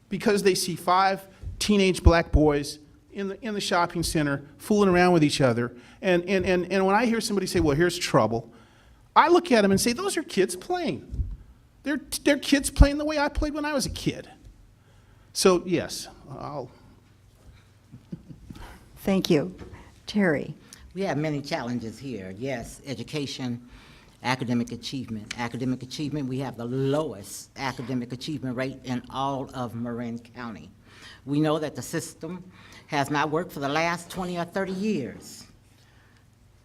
because they see 5 teenage black boys in the shopping center fooling around with each other, and when I hear somebody say, well, here's trouble, I look at them and say, those are kids playing. They're kids playing the way I played when I was a kid. So, yes, Thank you. Terrie? We have many challenges here. Yes, education, academic achievement. Academic achievement, we have the lowest academic achievement rate in all of Marin County. We know that the system has not worked for the last 20 or 30 years.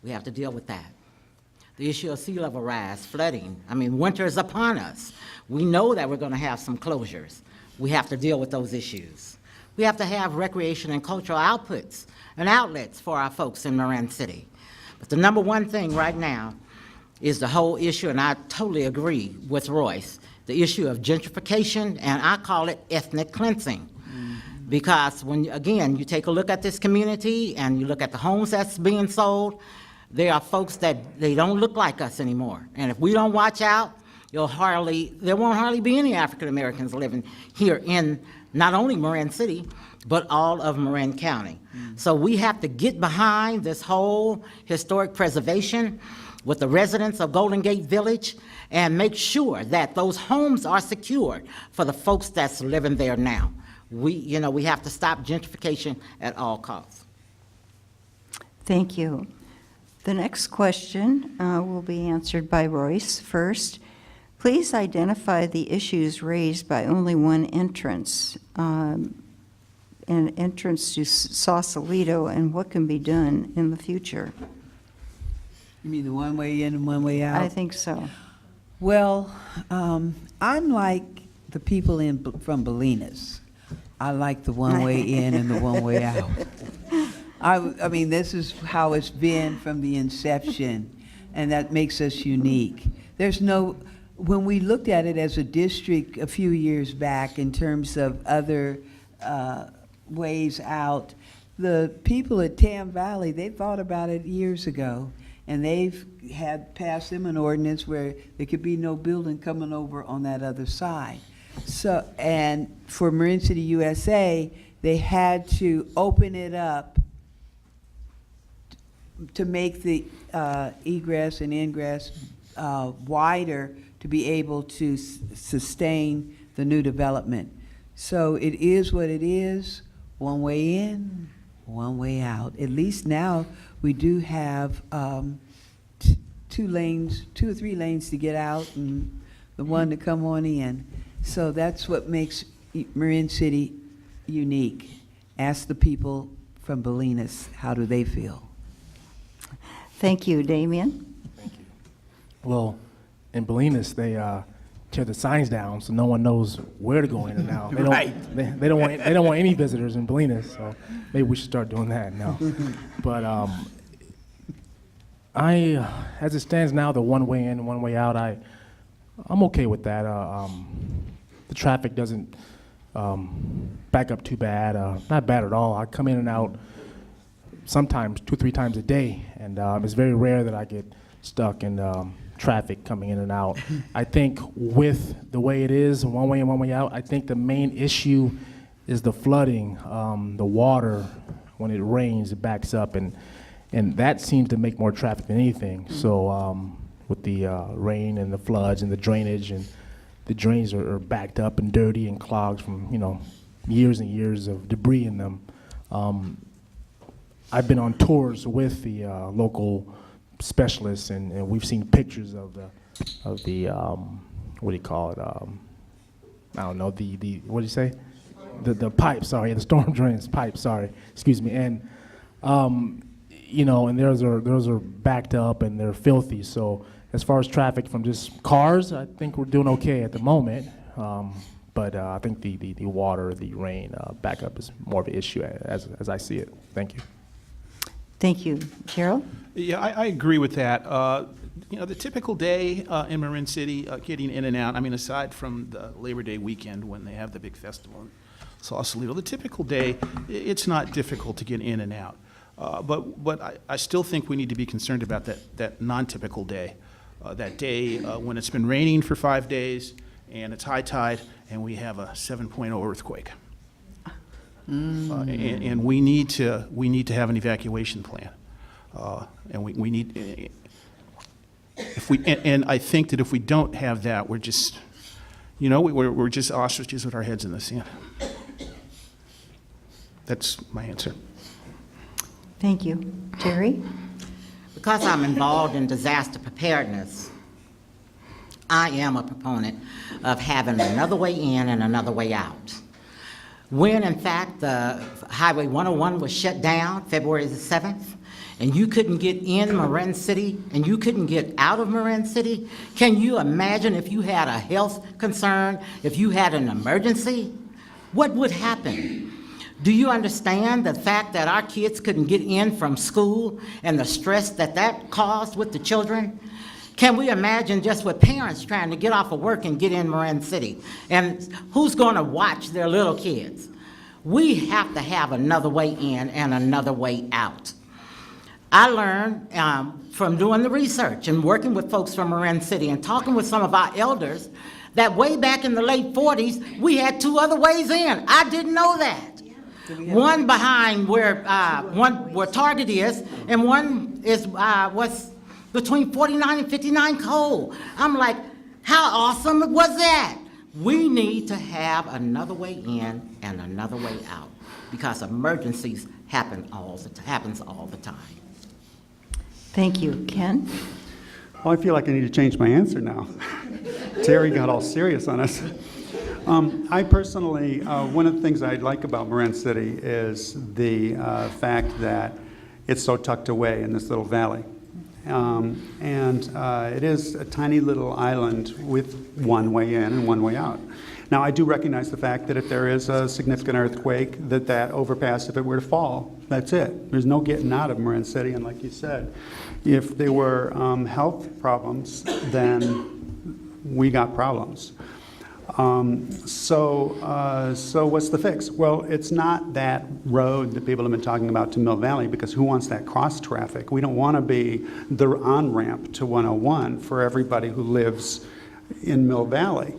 We have to deal with that. The issue of sea level rise, flooding. I mean, winter is upon us. We know that we're going to have some closures. We have to deal with those issues. We have to have recreation and cultural outputs and outlets for our folks in Marin City. But the number one thing right now is the whole issue, and I totally agree with Royce, the issue of gentrification, and I call it ethnic cleansing. Because when, again, you take a look at this community and you look at the homes that's being sold, there are folks that they don't look like us anymore. And if we don't watch out, there won't hardly be any African Americans living here in not only Marin City, but all of Marin County. So we have to get behind this whole historic preservation with the residents of Golden Gate Village and make sure that those homes are secured for the folks that's living there now. We have to stop gentrification at all costs. Thank you. The next question will be answered by Royce first. Please identify the issues raised by only one entrance, an entrance to Sausalito, and what can be done in the future. You mean the one way in and one way out? I think so. Well, I'm like the people from Bolinas. I like the one way in and the one way out. I mean, this is how it's been from the inception, and that makes us unique. When we looked at it as a district a few years back in terms of other ways out, the people at Tam Valley, they thought about it years ago, and they've had passed them an ordinance where there could be no building coming over on that other side. So, and for Marin City, USA, they had to open it up to make the egress and ingress wider to be able to sustain the new development. So it is what it is, one way in, one way out. At least now we do have 2 or 3 lanes to get out and the one to come on in. So that's what makes Marin City unique. Ask the people from Bolinas, how do they feel? Thank you. Damion? Well, in Bolinas, they tear the signs down so no one knows where to go in and out. They don't want any visitors in Bolinas, so maybe we should start doing that now. But as it stands now, the one way in, one way out, I'm okay with that. The traffic doesn't back up too bad. Not bad at all. I come in and out sometimes 2 or 3 times a day, and it's very rare that I get stuck in traffic coming in and out. I think with the way it is, one way in, one way out, I think the main issue is the flooding, the water. When it rains, it backs up, and that seems to make more traffic than anything. So with the rain and the floods and the drainage, and the drains are backed up and dirty and clogged from years and years of debris in them. I've been on tours with the local specialists, and we've seen pictures of the what do you call it? I don't know, the what do you say? The pipe, sorry, the storm drains pipe, sorry, excuse me. And and those are backed up and they're filthy. So as far as traffic from just cars, I think we're doing okay at the moment. But I think the water, the rain backup is more of an issue as I see it. Thank you. Thank you. Gerald? Yeah, I agree with that. The typical day in Marin City, getting in and out, I mean, aside from the Labor Day weekend when they have the big festival in Sausalito, the typical day, it's not difficult to get in and out. But I still think we need to be concerned about that non-typical day, that day when it's been raining for 5 days and it's high tide and we have a 7.0 earthquake. And we need to have an evacuation plan. And we need, and I think that if we don't have that, we're just, we're just ostriches with our heads in the sand. That's my answer. Thank you. Terrie? Because I'm involved in disaster preparedness, I am a proponent of having another way in and another way out. When, in fact, the Highway 101 was shut down February the 7th, and you couldn't get in Marin City, and you couldn't get out of Marin City, can you imagine if you had a health concern, if you had an emergency? What would happen? Do you understand the fact that our kids couldn't get in from school and the stress that caused with the children? Can we imagine just with parents trying to get off of work and get in Marin City? And who's going to watch their little kids? We have to have another way in and another way out. I learned from doing the research and working with folks from Marin City and talking with some of our elders that way back in the late 40s, we had 2 other ways in. I didn't know that. One behind where Target is, and one is was between 49 and 59 Cole. I'm like, how awesome was that? We need to have another way in and another way out because emergencies happens all the time. Thank you. Ken? Well, I feel like I need to change my answer now. Terrie got all serious on us. I personally, one of the things I like about Marin City is the fact that it's so tucked away in this little valley. It is a tiny little island with one way in and one way out. Now, I do recognize the fact that if there is a significant earthquake, that overpass, if it were to fall, that's it. There's no getting out of Marin City, and like you said, if there were health problems, then we got problems. So what's the fix? Well, it's not that road that people have been talking about to Mill Valley, because who wants that cross traffic? We don't want to be the on-ramp to 101 for everybody who lives in Mill Valley.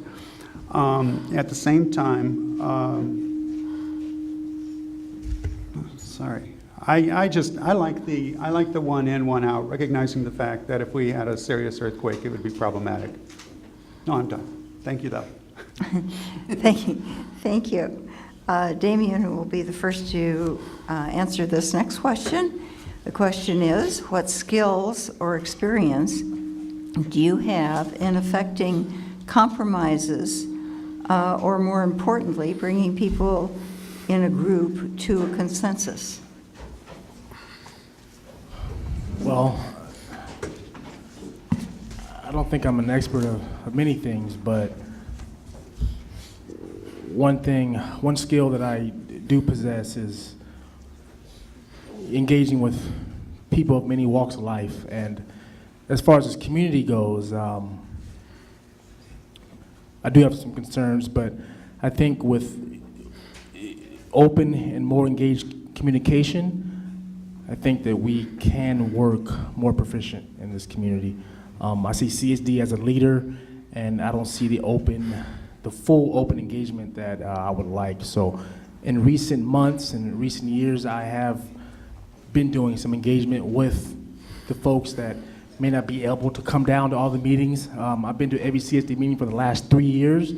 At the same time, I like the one in, one out, recognizing the fact that if we had a serious earthquake, it would be problematic. No, I'm done. Thank you, though. Thank you. Damion will be the first to answer this next question. The question is, what skills or experience do you have in effecting compromises, or more importantly, bringing people in a group to a consensus? Well, I don't think I'm an expert of many things, but one skill that I do possess is engaging with people of many walks of life. And as far as this community goes, I do have some concerns, but I think with open and more engaged communication, I think that we can work more proficient in this community. I see CSD as a leader, and I don't see the full open engagement that I would like. So in recent months and recent years, I have been doing some engagement with the folks that may not be able to come down to all the meetings. I've been to every CSD meeting for the last 3 years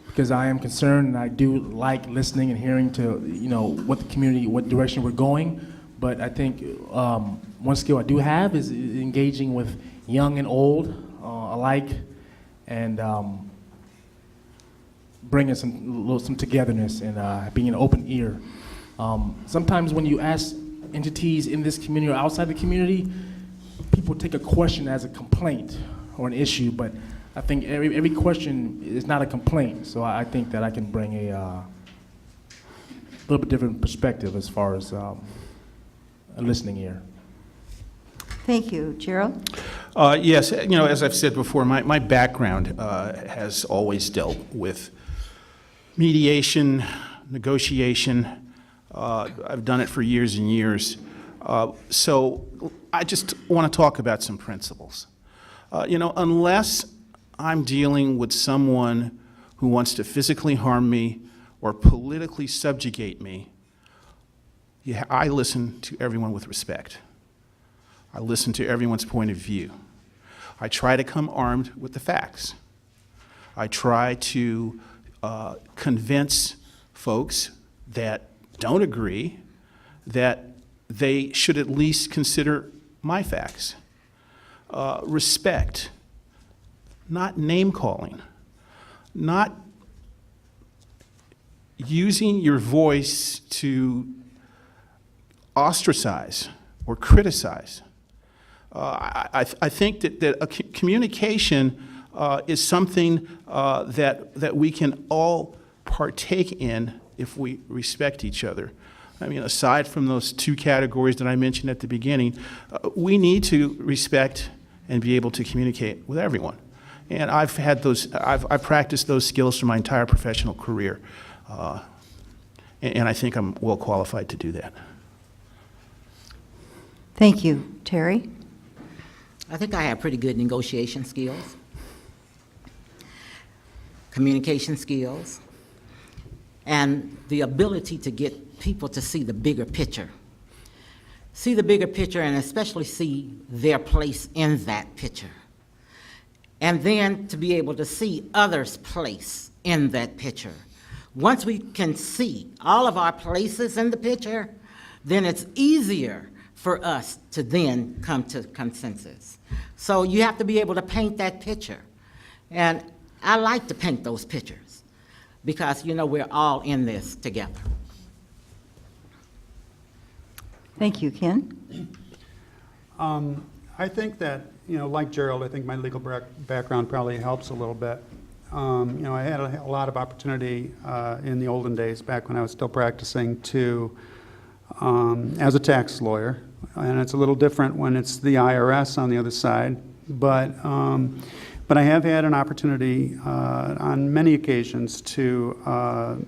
because I am concerned, and I do like listening and hearing to what the community, what direction we're going. But I think one skill I do have is engaging with young and old alike, and bringing some togetherness and being an open ear. Sometimes when you ask entities in this community or outside the community, people take a question as a complaint or an issue, but I think every question is not a complaint. So I think that I can bring a little bit different perspective as far as a listening ear. Thank you. Gerald? Yes, as I've said before, my background has always dealt with mediation, negotiation. I've done it for years and years. So I just want to talk about some principles. Unless I'm dealing with someone who wants to physically harm me or politically subjugate me, I listen to everyone with respect. I listen to everyone's point of view. I try to come armed with the facts. I try to convince folks that don't agree that they should at least consider my facts. Respect, not name-calling, not using your voice to ostracize or criticize. I think that communication is something that we can all partake in if we respect each other. I mean, aside from those two categories that I mentioned at the beginning, we need to respect and be able to communicate with everyone. And I've practiced those skills for my entire professional career. And I think I'm well qualified to do that. Thank you. Terrie? I think I have pretty good negotiation skills, communication skills, and the ability to get people to see the bigger picture. See the bigger picture and especially see their place in that picture. And then to be able to see others' place in that picture. Once we can see all of our places in the picture, then it's easier for us to then come to consensus. So you have to be able to paint that picture. And I like to paint those pictures because, we're all in this together. Thank you. Ken? I think that, like Gerald, I think my legal background probably helps a little bit. I had a lot of opportunity in the olden days, back when I was still practicing, to, as a tax lawyer, and it's a little different when it's the IRS on the other side, but I have had an opportunity on many occasions to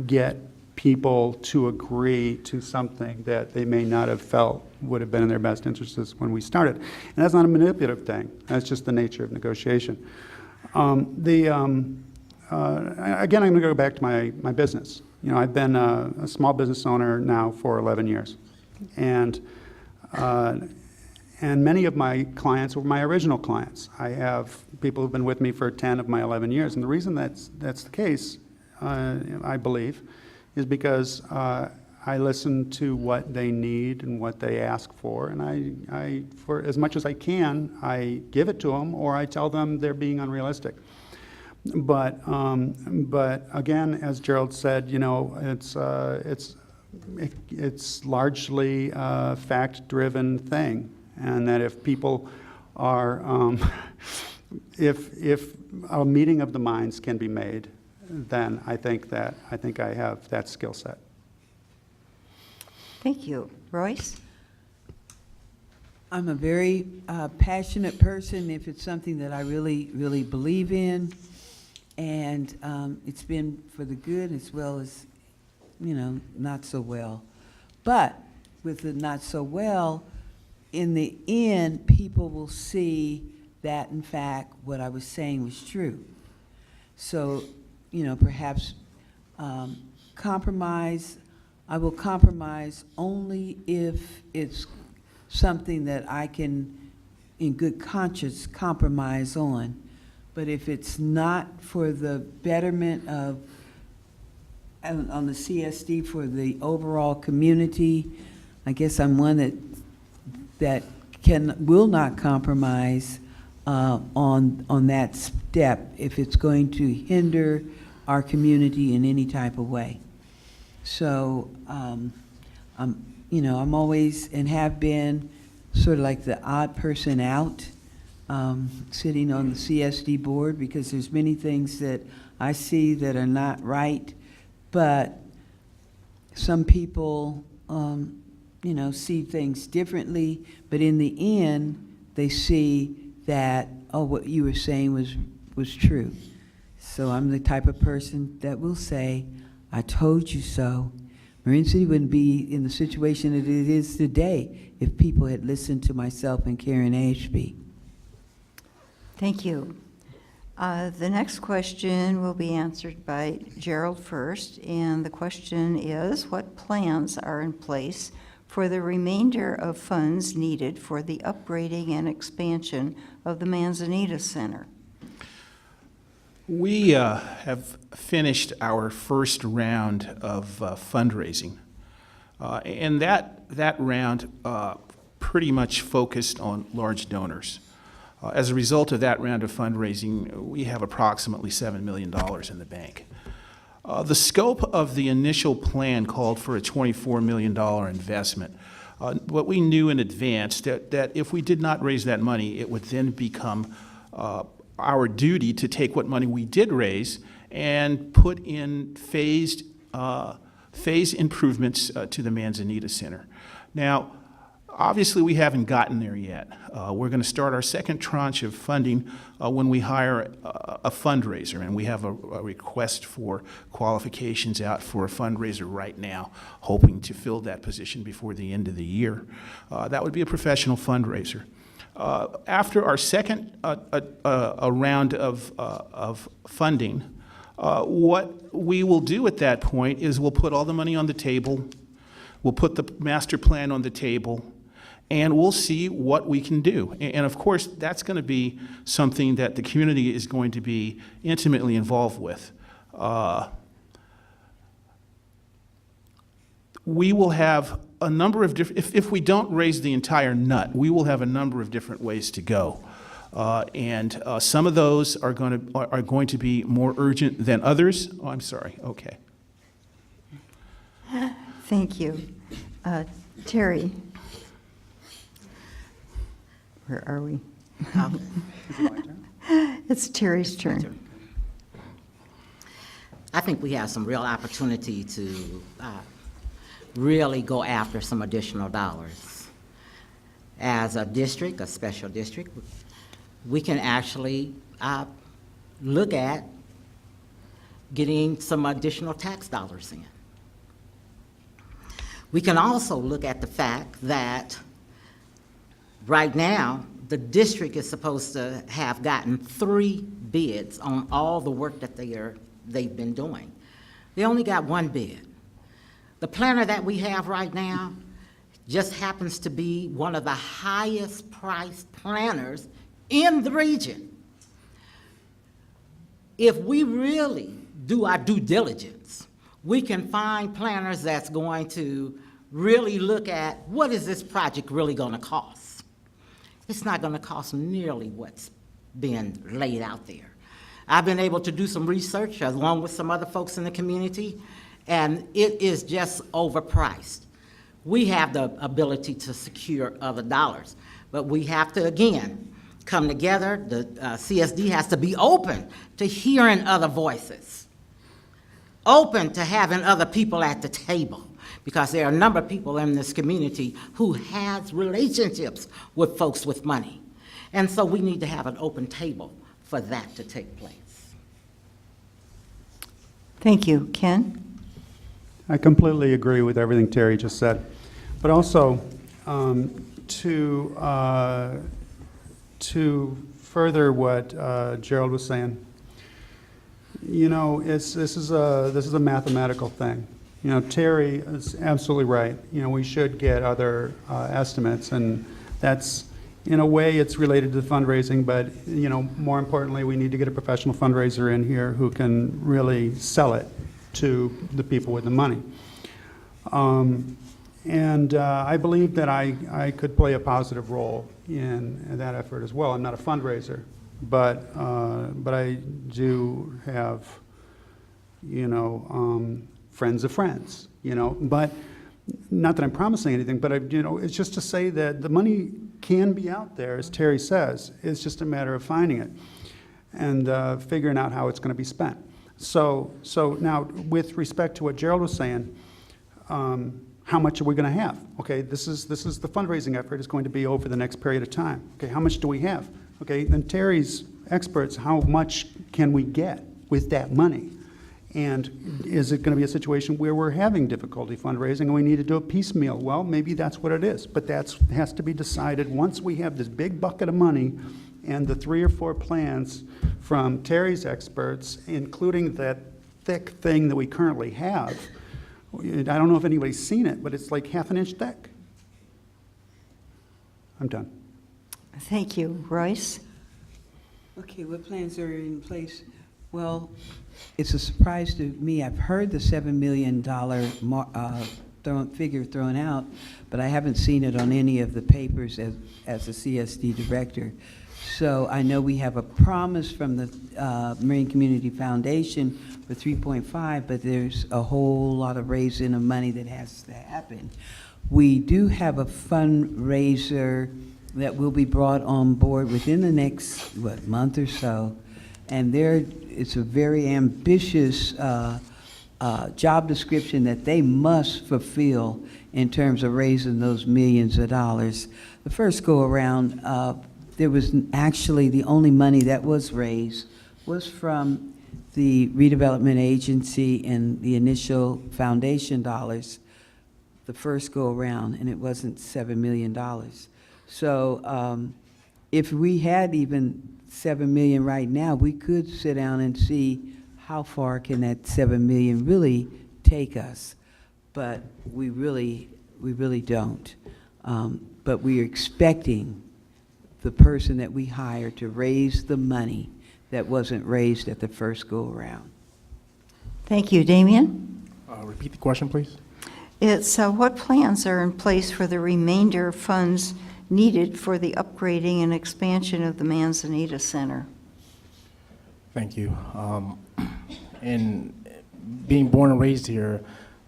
get people to agree to something that they may not have felt would have been in their best interests when we started. And that's not a manipulative thing. That's just the nature of negotiation. Again, I'm going to go back to my business. I've been a small business owner now for 11 years. And many of my clients were my original clients. I have people who've been with me for 10 of my 11 years. And the reason that's the case, I believe, is because I listen to what they need and what they ask for, and I for as much as I can, I give it to them, or I tell them they're being unrealistic. But again, as Gerald said, it's largely a fact-driven thing, and that if people are, if a meeting of the minds can be made, then I think I have that skill set. Thank you. Royce? I'm a very passionate person if it's something that I really, really believe in. And it's been for the good as well as, not so well. But with the not so well, in the end, people will see that, in fact, what I was saying was true. So, perhaps compromise. I will compromise only if it's something that I can, in good conscience, compromise on. But if it's not for the betterment of, on the CSD, for the overall community, I guess I'm one that will not compromise on that step if it's going to hinder our community in any type of way. So I'm always and have been sort of like the odd person out, sitting on the CSD board, because there's many things that I see that are not right, but some people, see things differently, but in the end, they see that, oh, what you were saying was true. So I'm the type of person that will say, I told you so. Marin City wouldn't be in the situation that it is today if people had listened to myself and Karen Ashby. Thank you. The next question will be answered by Gerald first, and the question is, what plans are in place for the remainder of funds needed for the upgrading and expansion of the Manzanita Center? We have finished our first round of fundraising, and that round pretty much focused on large donors. As a result of that round of fundraising, we have approximately $7 million in the bank. The scope of the initial plan called for a $24 million investment. What we knew in advance that if we did not raise that money, it would then become our duty to take what money we did raise and put in phased improvements to the Manzanita Center. Now, obviously, we haven't gotten there yet. We're going to start our second tranche of funding when we hire a fundraiser, and we have a request for qualifications out for a fundraiser right now, hoping to fill that position before the end of the year. That would be a professional fundraiser. After our second round of funding, what we will do at that point is we'll put all the money on the table, we'll put the master plan on the table, and we'll see what we can do. And of course, that's going to be something that the community is going to be intimately involved with. We will have a number of different, if we don't raise the entire nut, we will have a number of different ways to go. And some of those are going to be more urgent than others. Oh, I'm sorry, okay. Thank you. Terrie? Where are we? It's Terrie's turn. I think we have some real opportunity to really go after some additional dollars. As a district, a special district, we can actually look at getting some additional tax dollars in. We can also look at the fact that right now, the district is supposed to have gotten 3 bids on all the work that they've been doing. They only got 1 bid. The planner that we have right now just happens to be one of the highest priced planners in the region. If we really do our due diligence, we can find planners that's going to really look at what is this project really going to cost. It's not going to cost nearly what's been laid out there. I've been able to do some research along with some other folks in the community, and it is just overpriced. We have the ability to secure other dollars, but we have to, again, come together. The CSD has to be open to hearing other voices, open to having other people at the table, because there are a number of people in this community who has relationships with folks with money. And so we need to have an open table for that to take place. Thank you. Ken? I completely agree with everything Terrie just said. But also, to further what Gerald was saying, this is a mathematical thing. Terrie is absolutely right. We should get other estimates, and that's, in a way, it's related to the fundraising, but, more importantly, we need to get a professional fundraiser in here who can really sell it to the people with the money. And I believe that I could play a positive role in that effort as well. I'm not a fundraiser, but I do have, friends of friends, But not that I'm promising anything, but it's just to say that the money can be out there, as Terrie says. It's just a matter of finding it and figuring out how it's going to be spent. So now, with respect to what Gerald was saying, how much are we going to have? Okay, this is the fundraising effort is going to be over the next period of time. Okay, how much do we have? Okay, then Terrie's experts, how much can we get with that money? And is it going to be a situation where we're having difficulty fundraising and we need to do it piecemeal? Well, maybe that's what it is, but that has to be decided once we have this big bucket of money and the 3 or 4 plans from Terrie's experts, including that thick thing that we currently have. I don't know if anybody's seen it, but it's like ½ an inch thick. I'm done. Thank you. Royce? Okay, what plans are in place? Well, it's a surprise to me. I've heard the $7 million figure thrown out, but I haven't seen it on any of the papers as a CSD director. So I know we have a promise from the Marine Community Foundation for 3.5, but there's a whole lot of raising of money that has to happen. We do have a fundraiser that will be brought on board within the next, month or so. And it's a very ambitious job description that they must fulfill in terms of raising those millions of dollars. The first go around, there was actually the only money that was raised was from the redevelopment agency and the initial foundation dollars, the first go around, and it wasn't $7 million. So if we had even $7 million right now, we could sit down and see how far can that $7 million really take us. But we really don't. But we are expecting the person that we hire to raise the money that wasn't raised at the first go-around. Thank you. Damion? Repeat the question, please. It's what plans are in place for the remainder of funds needed for the upgrading and expansion of the Manzanita Center? Thank you. In being born and raised here,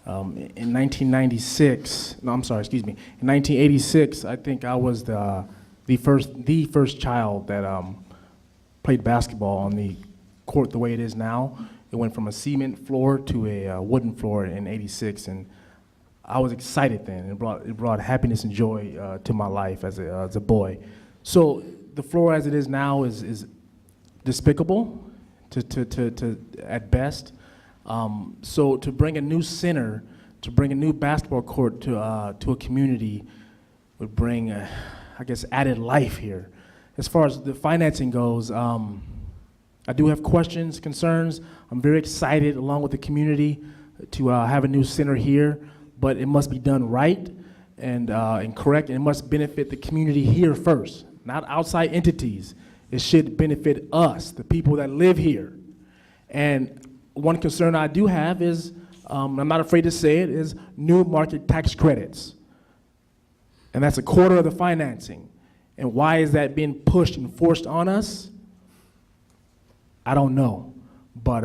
in 1986, I think I was the first child that played basketball on the court the way it is now. It went from a cement floor to a wooden floor in '86, and I was excited then. It brought happiness and joy to my life as a boy. So the floor as it is now is despicable to at best. So to bring a new center, to bring a new basketball court to a community would bring, I guess, added life here. As far as the financing goes, I do have questions, concerns. I'm very excited, along with the community, to have a new center here, but it must be done right and correct, and it must benefit the community here first, not outside entities. It should benefit us, the people that live here. And one concern I do have is, I'm not afraid to say it, is new market tax credits. And that's a quarter of the financing. And why is that being pushed and forced on us? I don't know. But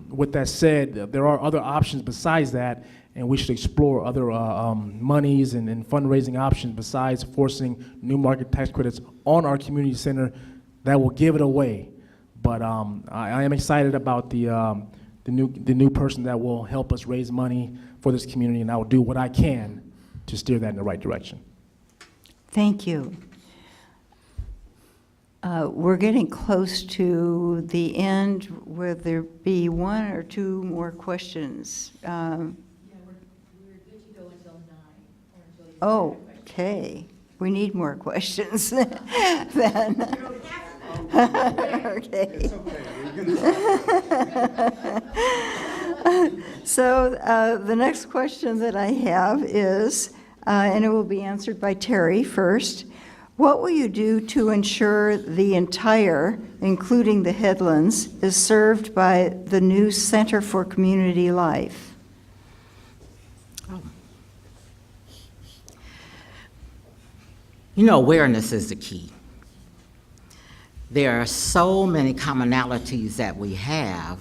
with that said, there are other options besides that, and we should explore other monies and fundraising options besides forcing new market tax credits on our community center that will give it away. But I am excited about the new person that will help us raise money for this community, and I will do what I can to steer that in the right direction. Thank you. We're getting close to the end. Will there be 1 or 2 more questions? Yeah, we're good to go until 9. Or until Oh, okay. We need more questions then. Okay. So the next question that I have is, and it will be answered by Terrie first, what will you do to ensure the entire, including the headlands, is served by the new Center for Community Life? You know, awareness is the key. There are so many commonalities that we have,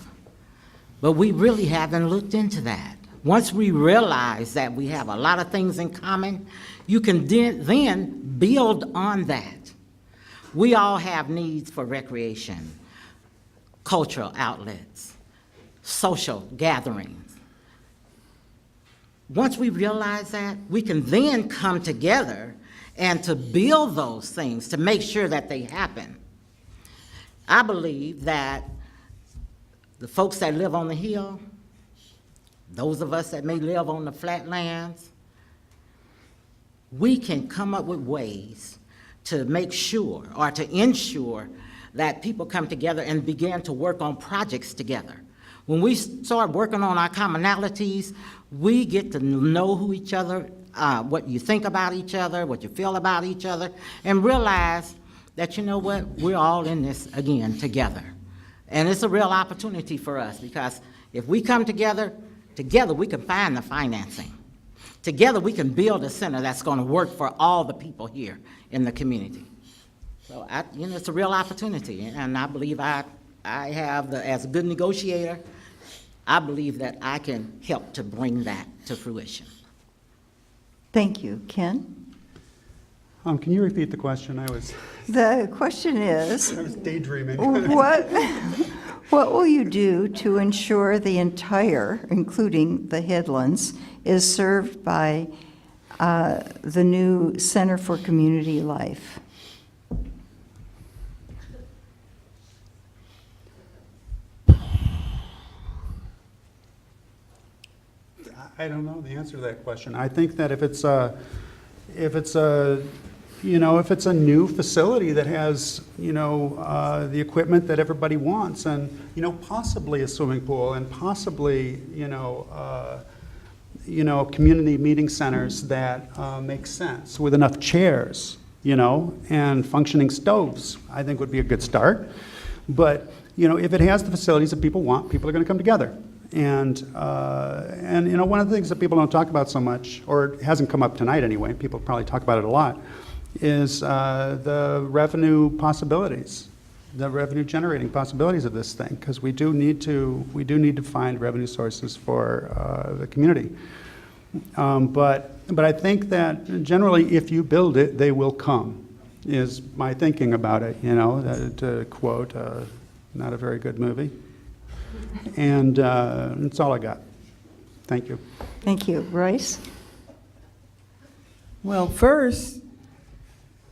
but we really haven't looked into that. Once we realize that we have a lot of things in common, you can then build on that. We all have needs for recreation, cultural outlets, social gatherings. Once we realize that, we can then come together and to build those things, to make sure that they happen. I believe that the folks that live on the hill, those of us that may live on the flatlands, we can come up with ways to make sure or to ensure that people come together and begin to work on projects together. When we start working on our commonalities, we get to know who each other, what you think about each other, what you feel about each other, and realize that, you know what, we're all in this again together. And it's a real opportunity for us, because if we come together we can find the financing. Together we can build a center that's going to work for all the people here in the community. So it's a real opportunity, and I believe I have, as a good negotiator, I believe that I can help to bring that to fruition. Thank you. Ken? Can you repeat the question? The question is, I was daydreaming. what will you do to ensure the entire, including the Headlands, is served by the new Center for Community Life? I don't know the answer to that question. I think that if it's a new facility that has, the equipment that everybody wants, and, possibly a swimming pool, and possibly, community meeting centers that make sense with enough chairs, and functioning stoves, I think would be a good start. But, if it has the facilities that people want, people are going to come together. And one of the things that people don't talk about so much, or it hasn't come up tonight anyway, people probably talk about it a lot, is the revenue possibilities, the revenue generating possibilities of this thing, because we do need to find revenue sources for the community. But I think that generally, if you build it, they will come, is my thinking about it, to quote, not a very good movie. And that's all I got. Thank you. Thank you. Royce? Well, first,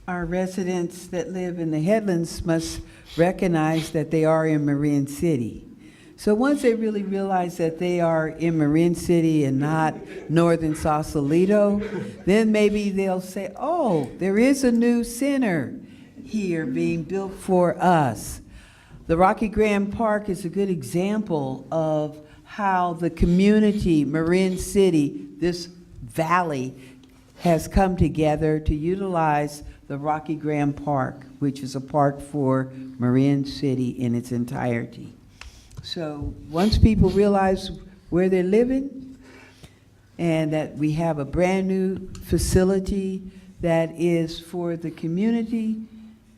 our residents that live in the Headlands must recognize that they are in Marin City. So once they really realize that they are in Marin City and not northern Sausalito, then maybe they'll say, oh, there is a new center here being built for us. The Rocky Grand Park is a good example of how the community, Marin City, this valley, has come together to utilize the Rocky Grand Park, which is a park for Marin City in its entirety. So once people realize where they're living and that we have a brand new facility that is for the community,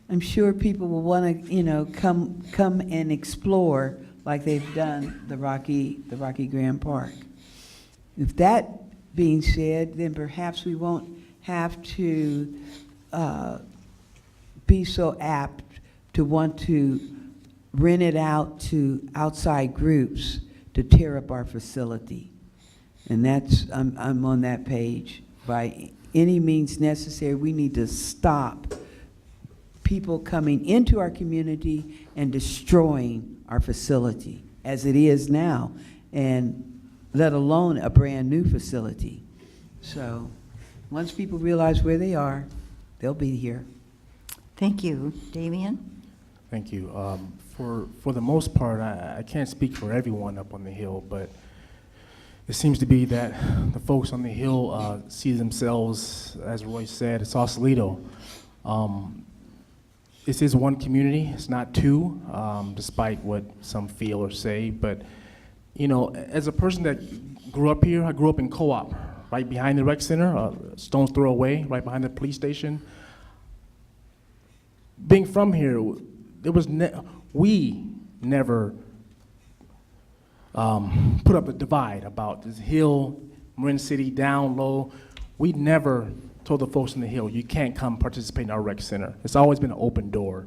I'm sure people will want to, come and explore like they've done the Rocky Grand Park. If that being said, then perhaps we won't have to be so apt to want to rent it out to outside groups to tear up our facility. And that's, I'm on that page. By any means necessary, we need to stop people coming into our community and destroying our facility as it is now, and let alone a brand new facility. So once people realize where they are, they'll be here. Thank you. Damion? Thank you. For the most part, I can't speak for everyone up on the Hill, but it seems to be that the folks on the Hill see themselves, as Royce said, as Sausalito. This is one community, it's not two, despite what some feel or say, but as a person that grew up here, I grew up in Co-op, right behind the rec center, stone's throw away, right behind the police station. Being from here, we never put up a divide about this hill, Marin City, down low. We never told the folks in the hill, you can't come participate in our rec center. It's always been an open door.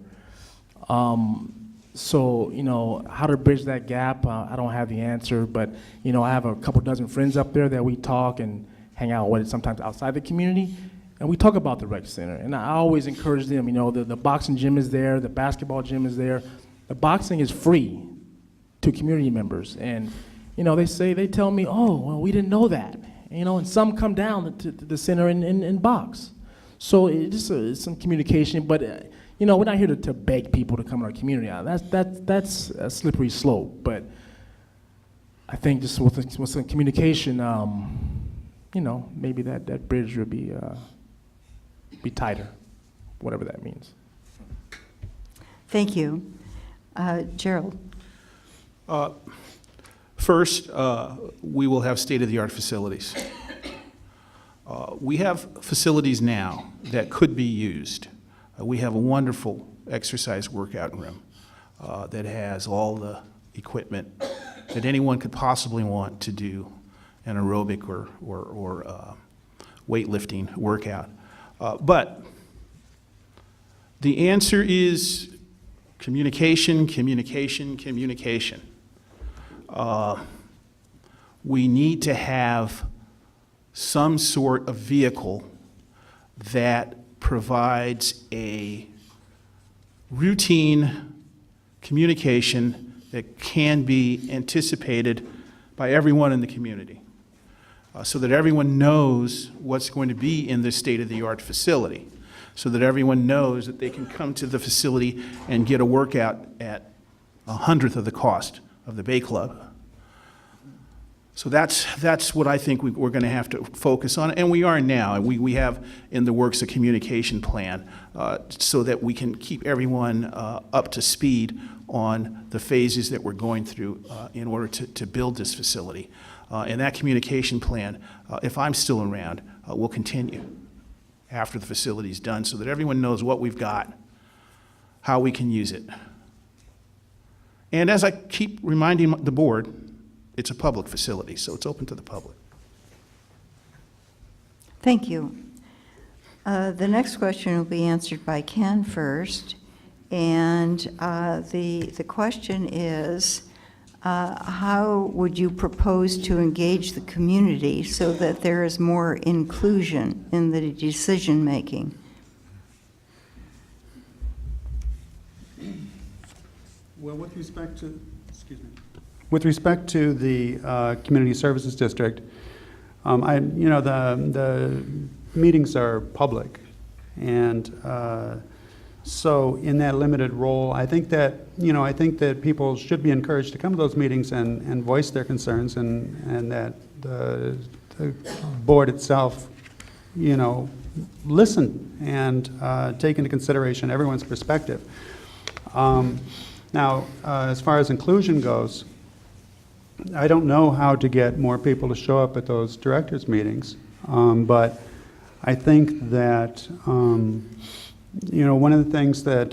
So, you know, how to bridge that gap, I don't have the answer, but, you know, I have a couple dozen friends up there that we talk and hang out with, sometimes outside the community, and we talk about the rec center. And I always encourage them, you know, the boxing gym is there, the basketball gym is there. The boxing is free to community members. And, you know, they tell me, oh, well, we didn't know that. You know, and some come down to the center and box. So it's just some communication, but you know, we're not here to beg people to come to our community. That's a slippery slope. But I think just with some communication, you know, maybe that bridge would be tighter, whatever that means. Thank you. Gerald? First, we will have state-of-the-art facilities. We have facilities now that could be used. We have a wonderful exercise workout room that has all the equipment that anyone could possibly want to do an aerobic or weightlifting workout. But the answer is communication, communication, communication. We need to have some sort of vehicle that provides a routine communication that can be anticipated by everyone in the community, so that everyone knows what's going to be in this state-of-the-art facility, so that everyone knows that they can come to the facility and get a workout at 1/100th of the cost of the Bay Club. So that's what I think we're going to have to focus on, and we are now. We have in the works a communication plan so that we can keep everyone up to speed on the phases that we're going through in order to build this facility. And that communication plan, if I'm still around, will continue after the facility's done so that everyone knows what we've got, how we can use it. And as I keep reminding the board, it's a public facility, so it's open to the public. Thank you. The next question will be answered by Ken first, and the question is, how would you propose to engage the community so that there is more inclusion in the decision-making? Well, with respect to, with respect to the Community Services District, the meetings are public, and so in that limited role, I think that people should be encouraged to come to those meetings and voice their concerns, and that the board itself, listen and take into consideration everyone's perspective. Now, as far as inclusion goes, I don't know how to get more people to show up at those directors' meetings, but I think that, one of the things that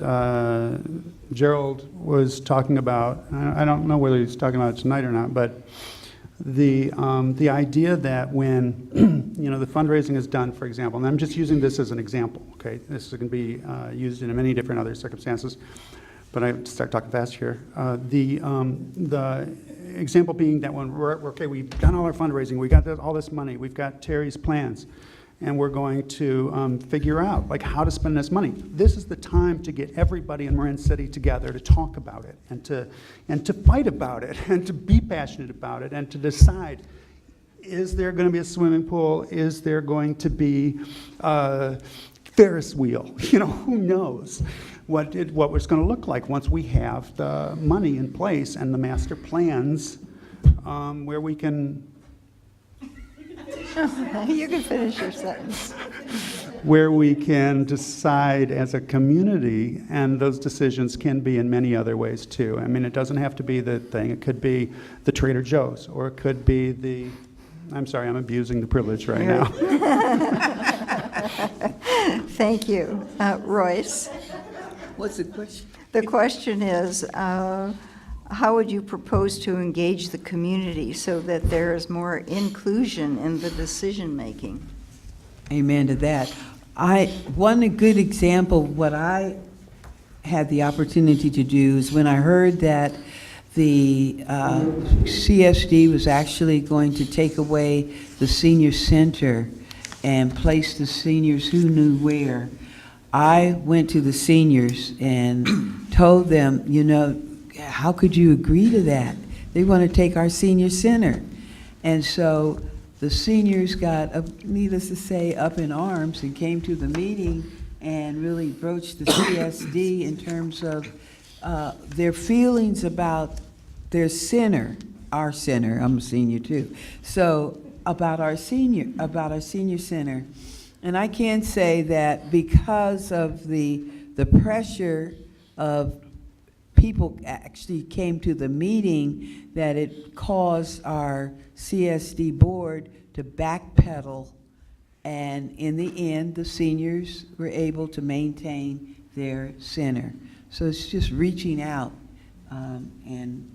Gerald was talking about, I don't know whether he's talking about it tonight or not, but the idea that when, the fundraising is done, for example, and I'm just using this as an example, okay? This can be used in many different other circumstances, but I have to start talking fast here. The example being that when we've done all our fundraising, we got all this money, we've got Terrie's plans, and we're going to figure out how to spend this money. This is the time to get everybody in Marin City together to talk about it and to fight about it and to be passionate about it and to decide, is there going to be a swimming pool? Is there going to be a Ferris wheel? Who knows what it's going to look like once we have the money in place and the master plans where we can... You can finish your sentence. Where we can decide as a community, and those decisions can be in many other ways too. I mean, it doesn't have to be the thing. It could be the Trader Joe's, or it could be the... I'm sorry, I'm abusing the privilege right now. Thank you. Royce? What's the question? The question is, how would you propose to engage the community so that there is more inclusion in the decision-making? Amen to that. One good example, what I had the opportunity to do is when I heard that the CSD was actually going to take away the senior center and place the seniors who knew where, I went to the seniors and told them, you know, how could you agree to that? They want to take our senior center. And so the seniors got, needless to say, up in arms and came to the meeting and really broached the CSD in terms of their feelings about their center, our center, I'm a senior too, so about our senior center. And I can say that because of the pressure of people actually came to the meeting, that it caused our CSD board to backpedal, and in the end, the seniors were able to maintain their center. So it's just reaching out and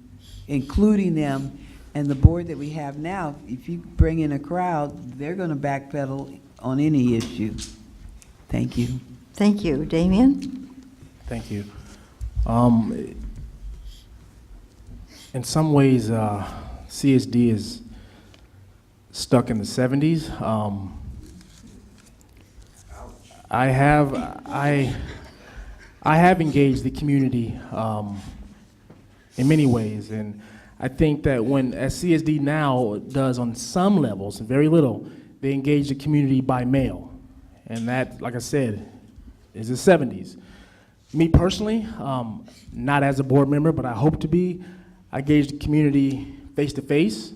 including them, and the board that we have now, if you bring in a crowd, they're going to backpedal on any issue. Thank you. Thank you. Damion? Thank you. In some ways, CSD is stuck in the 70s. I have engaged the community in many ways, and I think that as CSD now does on some levels, very little, they engage the community by mail, and that, like I said, is the 70s. Me personally, not as a board member, but I hope to be, I engage the community face to face.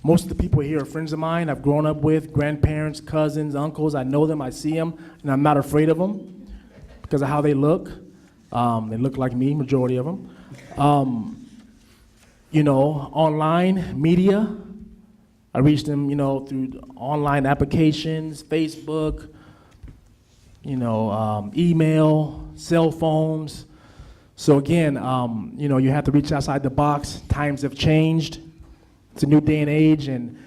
Most of the people here are friends of mine I've grown up with, grandparents, cousins, uncles. I know them, I see them, and I'm not afraid of them because of how they look. They look like me, majority of them. You know, online media, I reach them, you know, through online applications, Facebook, you know, email, cell phones. So again, you know, you have to reach outside the box. Times have changed. It's a new day and age, and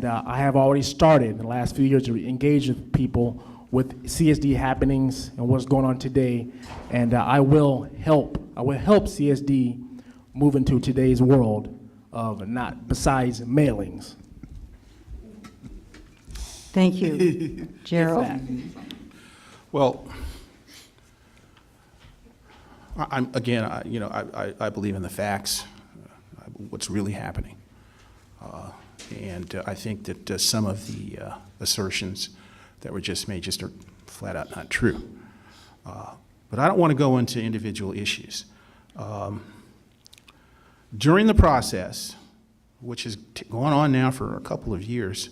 I have already started in the last few years to engage with people with CSD happenings and what's going on today, and I will help CSD move into today's world of not besides mailings. Thank you. Gerald? Well, I believe in the facts, what's really happening. And I think that some of the assertions that were just made just are flat out not true. But I don't want to go into individual issues. During the process, which has gone on now for a couple of years,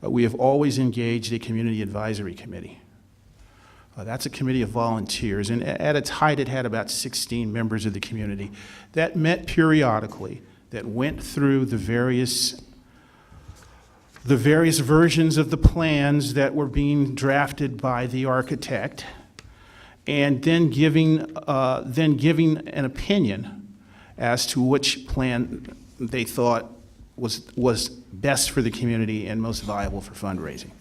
we have always engaged a community advisory committee. That's a committee of volunteers, and at its height it had about 16 members of the community that met periodically, that went through the various versions of the plans that were being drafted by the architect, and then giving an opinion as to which plan they thought was best for the community and most viable for fundraising.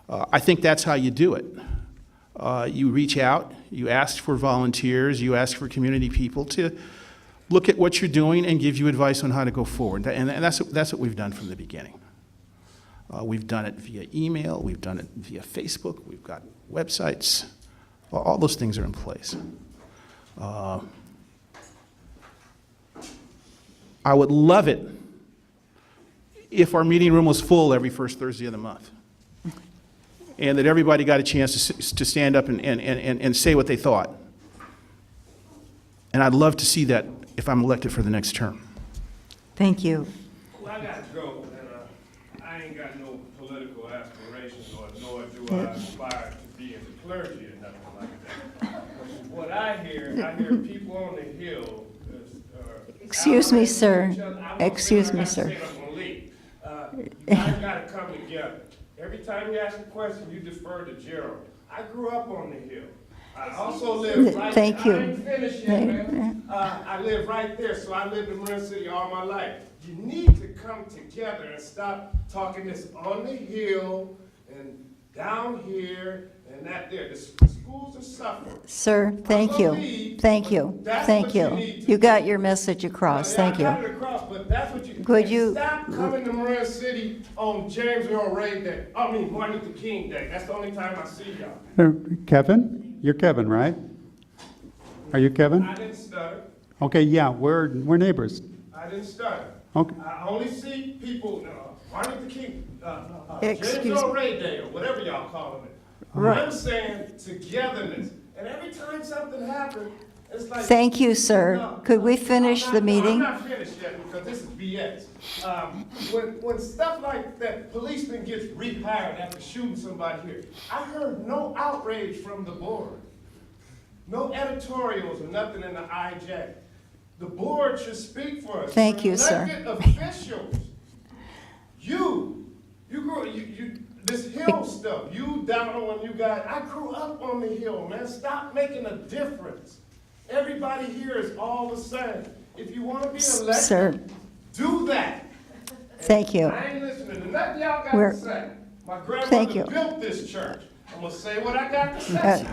I think that's how you do it. You reach out, you ask for volunteers, you ask for community people to look at what you're doing and give you advice on how to go forward. And that's what we've done from the beginning. We've done it via email, we've done it via Facebook, we've got websites. All those things are in place. I would love it if our meeting room was full every first Thursday of the month, and that everybody got a chance to stand up and say what they thought. And I'd love to see that if I'm elected for the next term. Thank you. Well, I got to go, and I ain't got no political aspirations, nor do I aspire to be in the clergy or nothing like that. What I hear people on the Hill. Excuse me, sir. Excuse me, sir. You guys got to come together. Every time you ask a question, you defer to Gerald. I grew up on the Hill. I also live right. Thank you. I ain't finished yet, man. I live right there, so I lived in Marin City all my life. You need to come together and stop talking this on the hill and down here and that there. The schools are suffering. Sir, thank you. Thank you. Thank you. You got your message across. Thank I got you. it across, but that's what you. Could and you- stop coming to Marin City on James Earl Ray Day? I mean Martin Luther King Day. That's the only time I see y'all. Kevin? You're Kevin, right? Are you Kevin? I didn't stutter. Okay, yeah, we're neighbors. I didn't stutter. Okay. I only see people, Martin Luther King, Excuse James Earl me. Ray Day, or whatever y'all calling it. Right. I'm saying togetherness. And every time something happens, it's like. Thank you, sir. No, Could we finish I'm the not- meeting? I'm not finished yet because this is BS. When stuff like that, policeman gets rehired after shooting somebody here, I heard no outrage from the board. No editorials or nothing in the IJ. The board should speak for us. Thank you, sir. Elected officials. This hill stuff, you down on you guys, I grew up on the hill, man. Stop making a difference. Everybody here is all the same. If you want to be Sir. elected, do that. Thank you. I ain't listening to nothing y'all got We're- to say. My Thank you. grandmother built this church. I'm going to say what I got to Uh, say.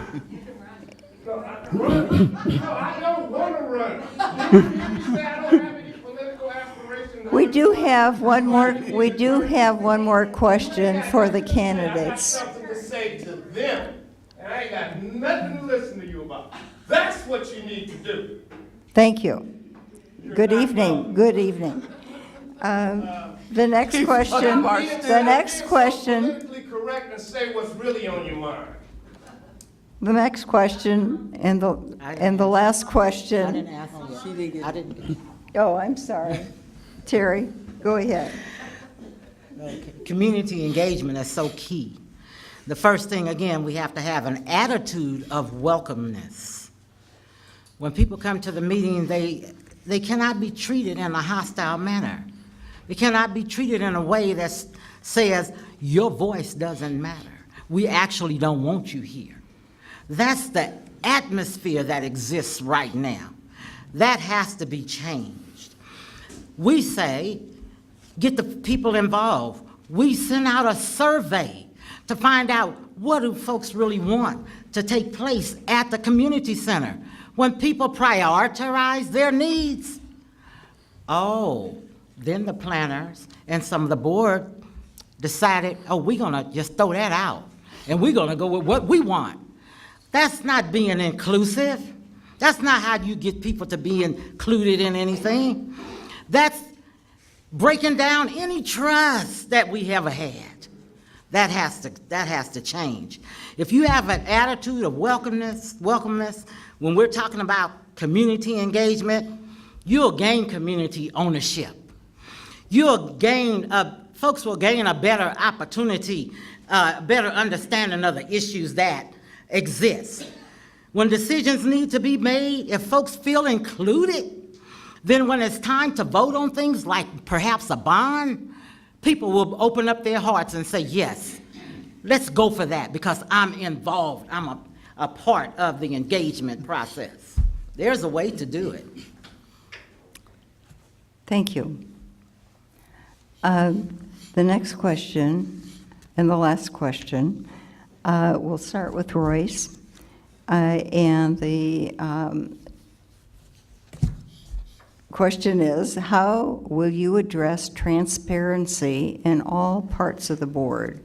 No, I don't want to run. You say I don't have any political aspirations. We do have one more question for the candidates. I got something to say to them, and I ain't got nothing to listen to you about. That's what you need to do. Thank you. Good evening. Good evening. The next question, the next question, Politically correct and say what's really on your mind. the next question, and the last I question. didn't ask you. I didn't. Oh, I'm sorry. Terry, go ahead. Community engagement is so key. The first thing, again, we have to have an attitude of welcomeness. When people come to the meeting, they cannot be treated in a hostile manner. They cannot be treated in a way that says, your voice doesn't matter. We actually don't want you here. That's the atmosphere that exists right now. That has to be changed. We say, get the people involved. We send out a survey to find out what do folks really want to take place at the community center. When people prioritize their needs, then the planners and some of the board decided, we're gonna just throw that out and we're gonna go with what we want. That's not being inclusive. That's not how you get people to be included in anything. That's breaking down any trust that we ever had. That has to change. If you have an attitude of welcomeness, when we're talking about community engagement, you'll gain community ownership. Folks will gain a better opportunity, better understanding of the issues that exist. When decisions need to be made, if folks feel included, then when it's time to vote on things like perhaps a bond, people will open up their hearts and say, yes, let's go for that because I'm involved. I'm a part of the engagement process. There's a way to do it. Thank you. The next question and the last question, we'll start with Royce. And the question is, how will you address transparency in all parts of the board?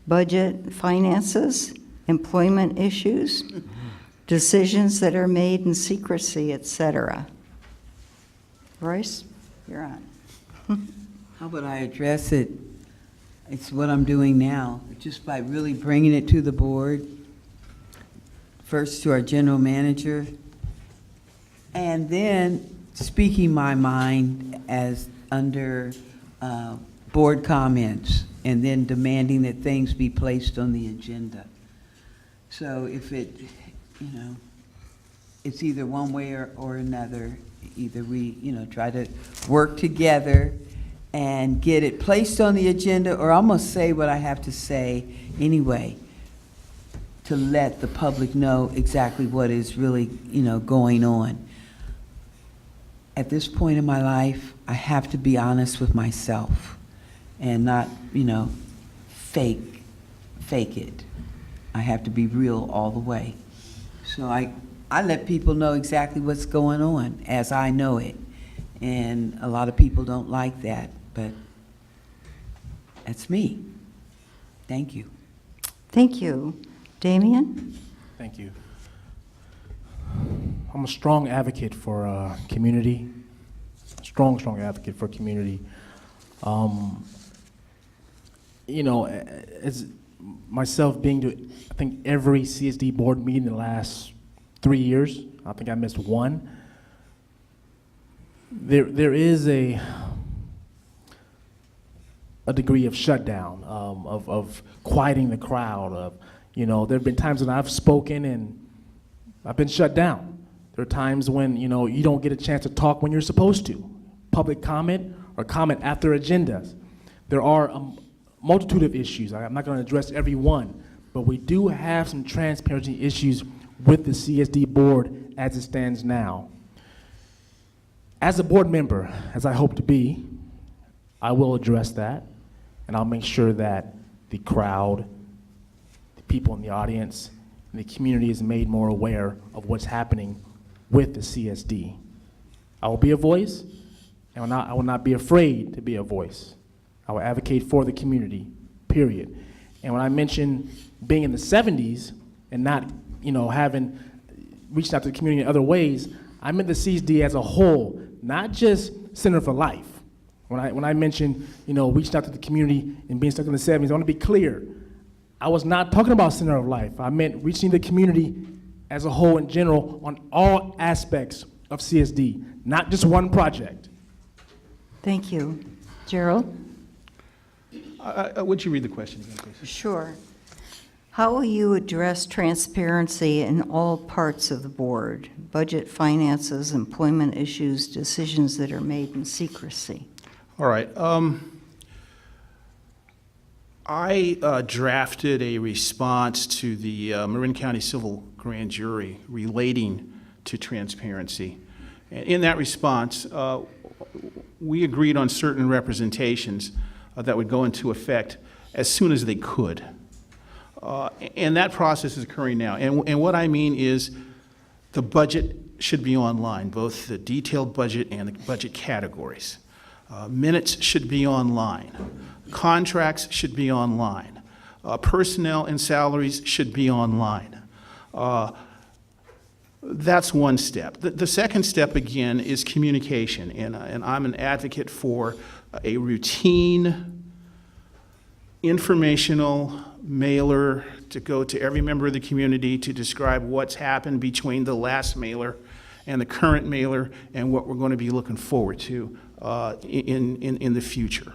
Budget, finances, employment issues, decisions that are made in secrecy, etc. Royce, you're on. How would I address it? It's what I'm doing now, just by really bringing it to the board, first to our general manager, and then speaking my mind as under board comments, and then demanding that things be placed on the agenda. So if it, it's either one way or another, either we, try to work together and get it placed on the agenda, or I'm gonna say what I have to say anyway. to let the public know exactly what is really, going on. At this point in my life, I have to be honest with myself and not, fake it. I have to be real all the way. So I let people know exactly what's going on as I know it. And a lot of people don't like that, but that's me. Thank you. Thank you. Damion? Thank you. I'm a strong advocate for community, strong advocate for community. As myself being to, I think, every CSD board meeting in the last 3 years, I think I missed one. There is a degree of shutdown, of quieting the crowd. There have been times when I've spoken and I've been shut down. There are times when, you don't get a chance to talk when you're supposed to. Public comment or comment after agendas. There are a multitude of issues. I'm not going to address every one, but we do have some transparency issues with the CSD board as it stands now. As a board member, as I hope to be, I will address that, and I'll make sure that the crowd, the people in the audience, and the community is made more aware of what's happening with the CSD. I will be a voice, and I will not be afraid to be a voice. I will advocate for the community, period. And when I mention being in the 70s and not, having reached out to the community in other ways, I meant the CSD as a whole, not just Center for Life. When I mentioned, reaching out to the community and being stuck in the 70s, I want to be clear. I was not talking about Center of Life. I meant reaching the community as a whole in general on all aspects of CSD, not just one project. Thank you. Gerald? Would you read the question again, please? Sure. How will you address transparency in all parts of the board? Budget, finances, employment issues, decisions that are made in secrecy? All right. I drafted a response to the Marin County Civil Grand Jury relating to transparency. And in that response, we agreed on certain representations that would go into effect as soon as they could. And that process is occurring now. And what I mean is the budget should be online, both the detailed budget and the budget categories. Minutes should be online. Contracts should be online. Personnel and salaries should be online. That's one step. The second step, again, is communication. And I'm an advocate for a routine, informational mailer to go to every member of the community to describe what's happened between the last mailer and the current mailer and what we're going to be looking forward to in the future.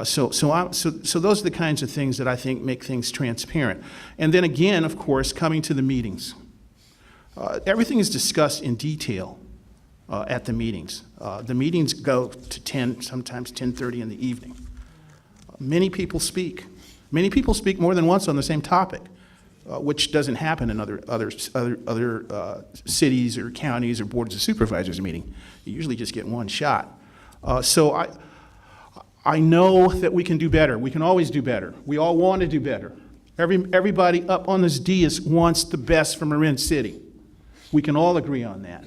So those are the kinds of things that I think make things transparent. And then again, of course, coming to the meetings. Everything is discussed in detail at the meetings. The meetings go to 10, sometimes 10:30 in the evening. Many people speak. Many people speak more than once on the same topic, which doesn't happen in other cities or counties or boards of supervisors meeting. You usually just get one shot. So I know that we can do better. We can always do better. We all want to do better. Everybody up on this dais wants the best for Marin City. We can all agree on that.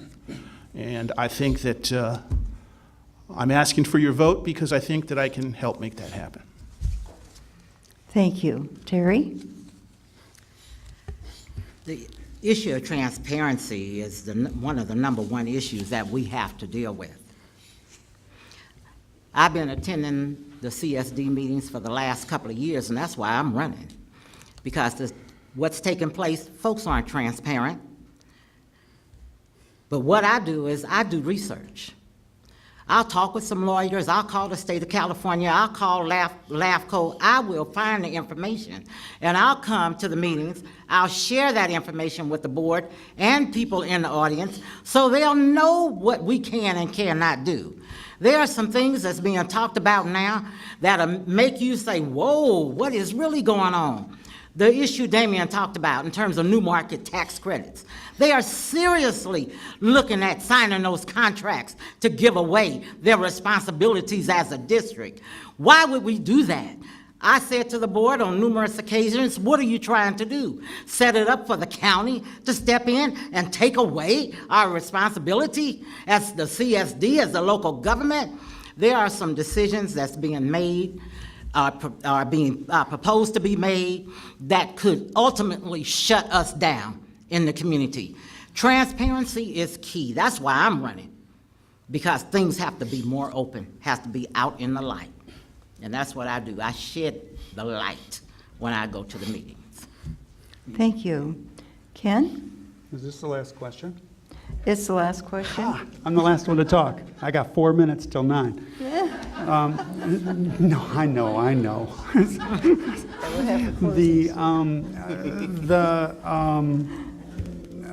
And I think that I'm asking for your vote because I think that I can help make that happen. Thank you. Terrie? The issue of transparency is one of the number one issues that we have to deal with. I've been attending the CSD meetings for the last couple of years, and that's why I'm running. Because what's taking place, folks aren't transparent. But what I do is I do research. I'll talk with some lawyers, I'll call the state of California, I'll call LAFCO, I will find the information, and I'll come to the meetings, I'll share that information with the board and people in the audience so they'll know what we can and cannot do. There are some things that's being talked about now that'll make you say, whoa, what is really going on? The issue Damion talked about in terms of new market tax credits. They are seriously looking at signing those contracts to give away their responsibilities as a district. Why would we do that? I said to the board on numerous occasions, what are you trying to do? Set it up for the county to step in and take away our responsibility as the CSD, as the local government? There are some decisions that's being made, are being proposed to be made that could ultimately shut us down in the community. Transparency is key. That's why I'm running, because things have to be more open, has to be out in the light. And that's what I do. I shed the light when I go to the meetings. Thank you. Ken? Is this the last question? It's the last question. I'm the last one to talk. I got 4 minutes till 9. No, I know.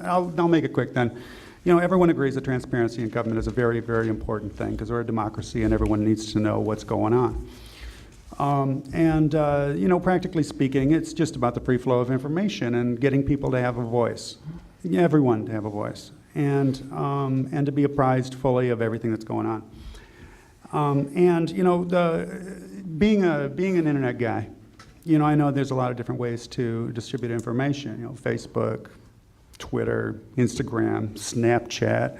I'll make it quick then. You know, everyone agrees that transparency in government is a very, very important thing because we're a democracy and everyone needs to know what's going on. You know, practically speaking, it's just about the free flow of information and getting people to have a voice, everyone to have a voice, and to be apprised fully of everything that's going on. You know, being an internet guy, you know, I know there's a lot of different ways to distribute information. You know, Facebook, Twitter, Instagram, Snapchat,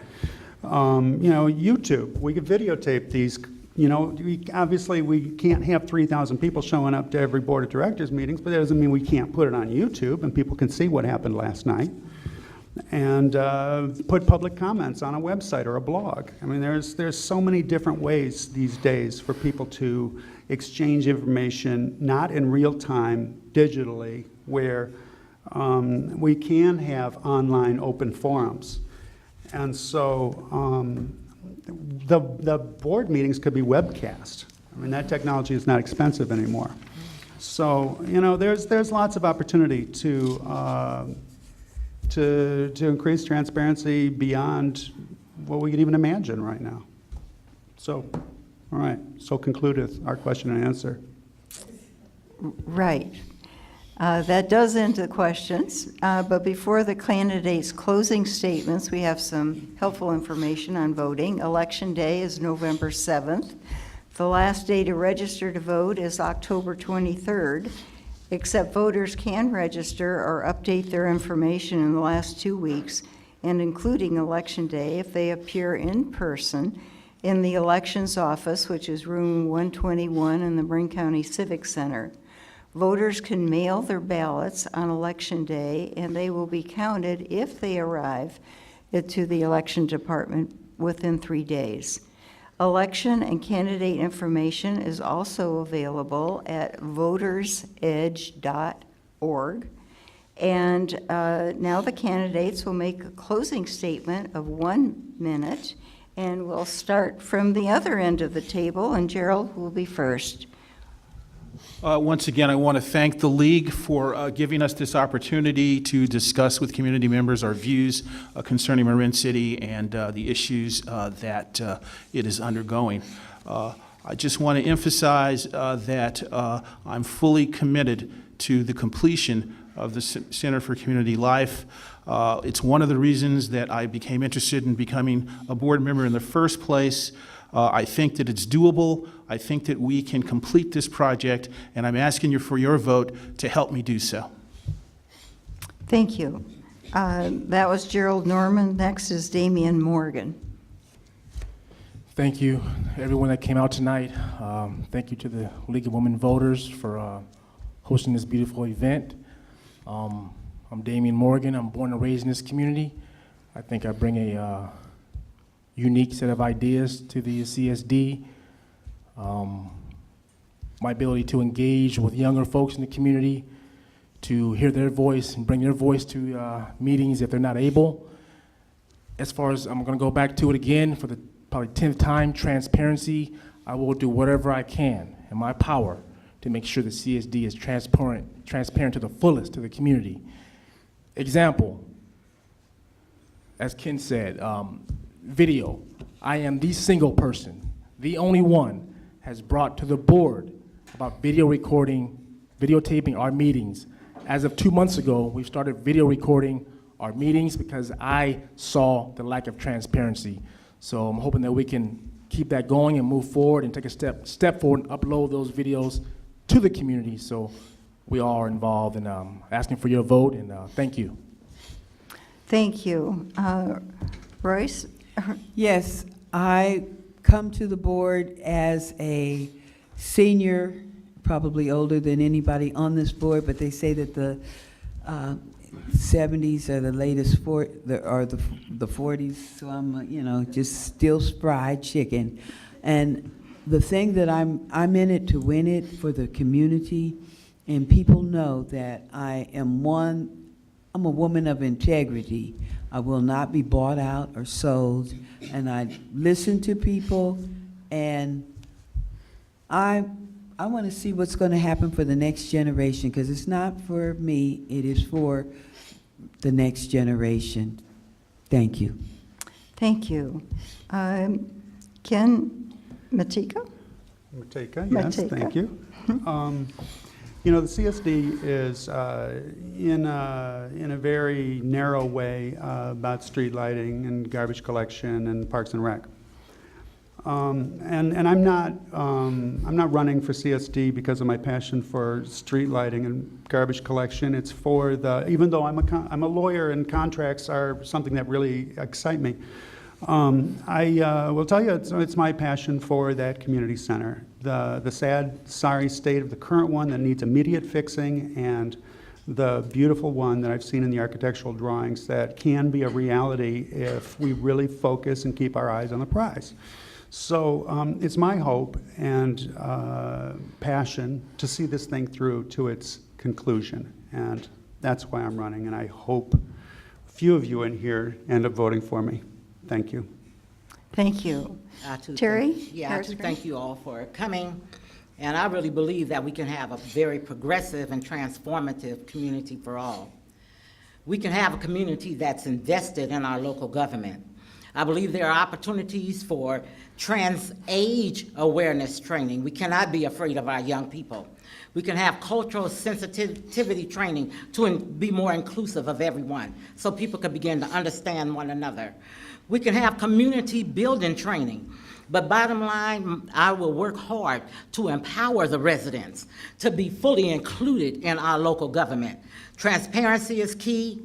you know, YouTube. We could videotape these. You know, obviously we can't have 3,000 people showing up to every board of directors meetings, but that doesn't mean we can't put it on YouTube and people can see what happened last night. And put public comments on a website or a blog. I mean, there's so many different ways these days for people to exchange information, not in real time, digitally, where we can have online open forums. And so the board meetings could be webcast. I mean, that technology is not expensive anymore. So, you know, there's lots of opportunity to increase transparency beyond what we could even imagine right now. So, all right, so concluded our question and answer. Right. That does end the questions, but before the candidates' closing statements, we have some helpful information on voting. Election Day is November 7th. The last day to register to vote is October 23rd, except voters can register or update their information in the last 2 weeks, and including Election Day, if they appear in person in the elections office, which is room 121 in the Marin County Civic Center. Voters can mail their ballots on Election Day, and they will be counted if they arrive to the election department within 3 days. Election and candidate information is also available at votersedge.org. And now the candidates will make a closing statement of 1 minute, and we'll start from the other end of the table, and Gerald will be first. Once again, I want to thank the League for giving us this opportunity to discuss with community members our views concerning Marin City and the issues that it is undergoing. I just want to emphasize that I'm fully committed to the completion of the Center for Community Life. It's one of the reasons that I became interested in becoming a board member in the first place. I think that it's doable. I think that we can complete this project, and I'm asking you for your vote to help me do so. Thank you. That was Gerald Norman. Next is Damion Morgan. Thank you, everyone that came out tonight. Thank you to the League of Women Voters for hosting this beautiful event. I'm Damion Morgan. I'm born and raised in this community. I think I bring a unique set of ideas to the CSD. My ability to engage with younger folks in the community, to hear their voice and bring their voice to meetings if they're not able. As far as, I'm gonna go back to it again for the probably 10th time, transparency. I will do whatever I can in my power to make sure the CSD is transparent to the fullest to the community. Example, as Ken said, video. I am the single person, the only one, has brought to the board about video recording, videotaping our meetings as of 2 months ago, we've started video recording our meetings because I saw the lack of transparency. So I'm hoping that we can keep that going and move forward and take a step forward and upload those videos to the community so we all are involved, and asking for your vote, and thank you. Thank you. Royce? Yes, I come to the board as a senior, probably older than anybody on this board, but they say that the 70s are the latest or the 40s, so I'm, just still fried chicken. And the thing that I'm in it to win it for the community, and people know that I'm a woman of integrity. I will not be bought out or sold, and I listen to people, and I want to see what's going to happen for the next generation, because it's not for me, it is for the next generation. Thank you. Thank you. Matejka? Matejka, yes, Matejka. thank you. The CSD is in a very narrow way about street lighting and garbage collection and parks and rec. And I'm not running for CSD because of my passion for street lighting and garbage collection. It's for even though I'm a lawyer and contracts are something that really excite me. I will tell you, it's my passion for that community center. The sad, sorry state of the current one that needs immediate fixing, and the beautiful one that I've seen in the architectural drawings that can be a reality if we really focus and keep our eyes on the prize. So it's my hope and passion to see this thing through to its conclusion, and that's why I'm running, and I hope a few of you in here end up voting for me. Thank you. Thank you. Terrie? I too thank you all for coming, and I really believe that we can have a very progressive and transformative community for all. We can have a community that's invested in our local government. I believe there are opportunities for trans-age awareness training. We cannot be afraid of our young people. We can have cultural sensitivity training to be more inclusive of everyone, so people can begin to understand one another. We can have community building training. But bottom line, I will work hard to empower the residents to be fully included in our local government. Transparency is key.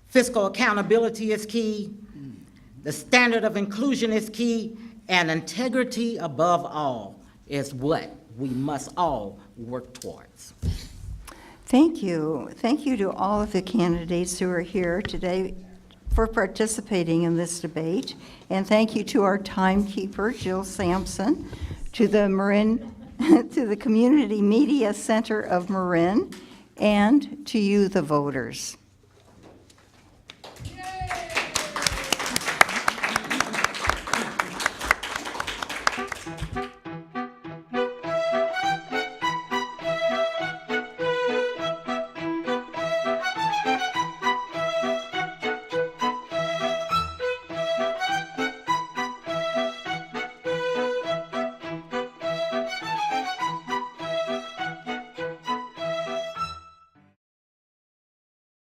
Fiscal accountability is key. The standard of inclusion is key. And integrity above all is what we must all work towards. Thank you. Thank you to all of the candidates who are here today for participating in this debate. And thank you to our timekeeper, Jill Sampson, to the to the Community Media Center of Marin, and to you, the voters.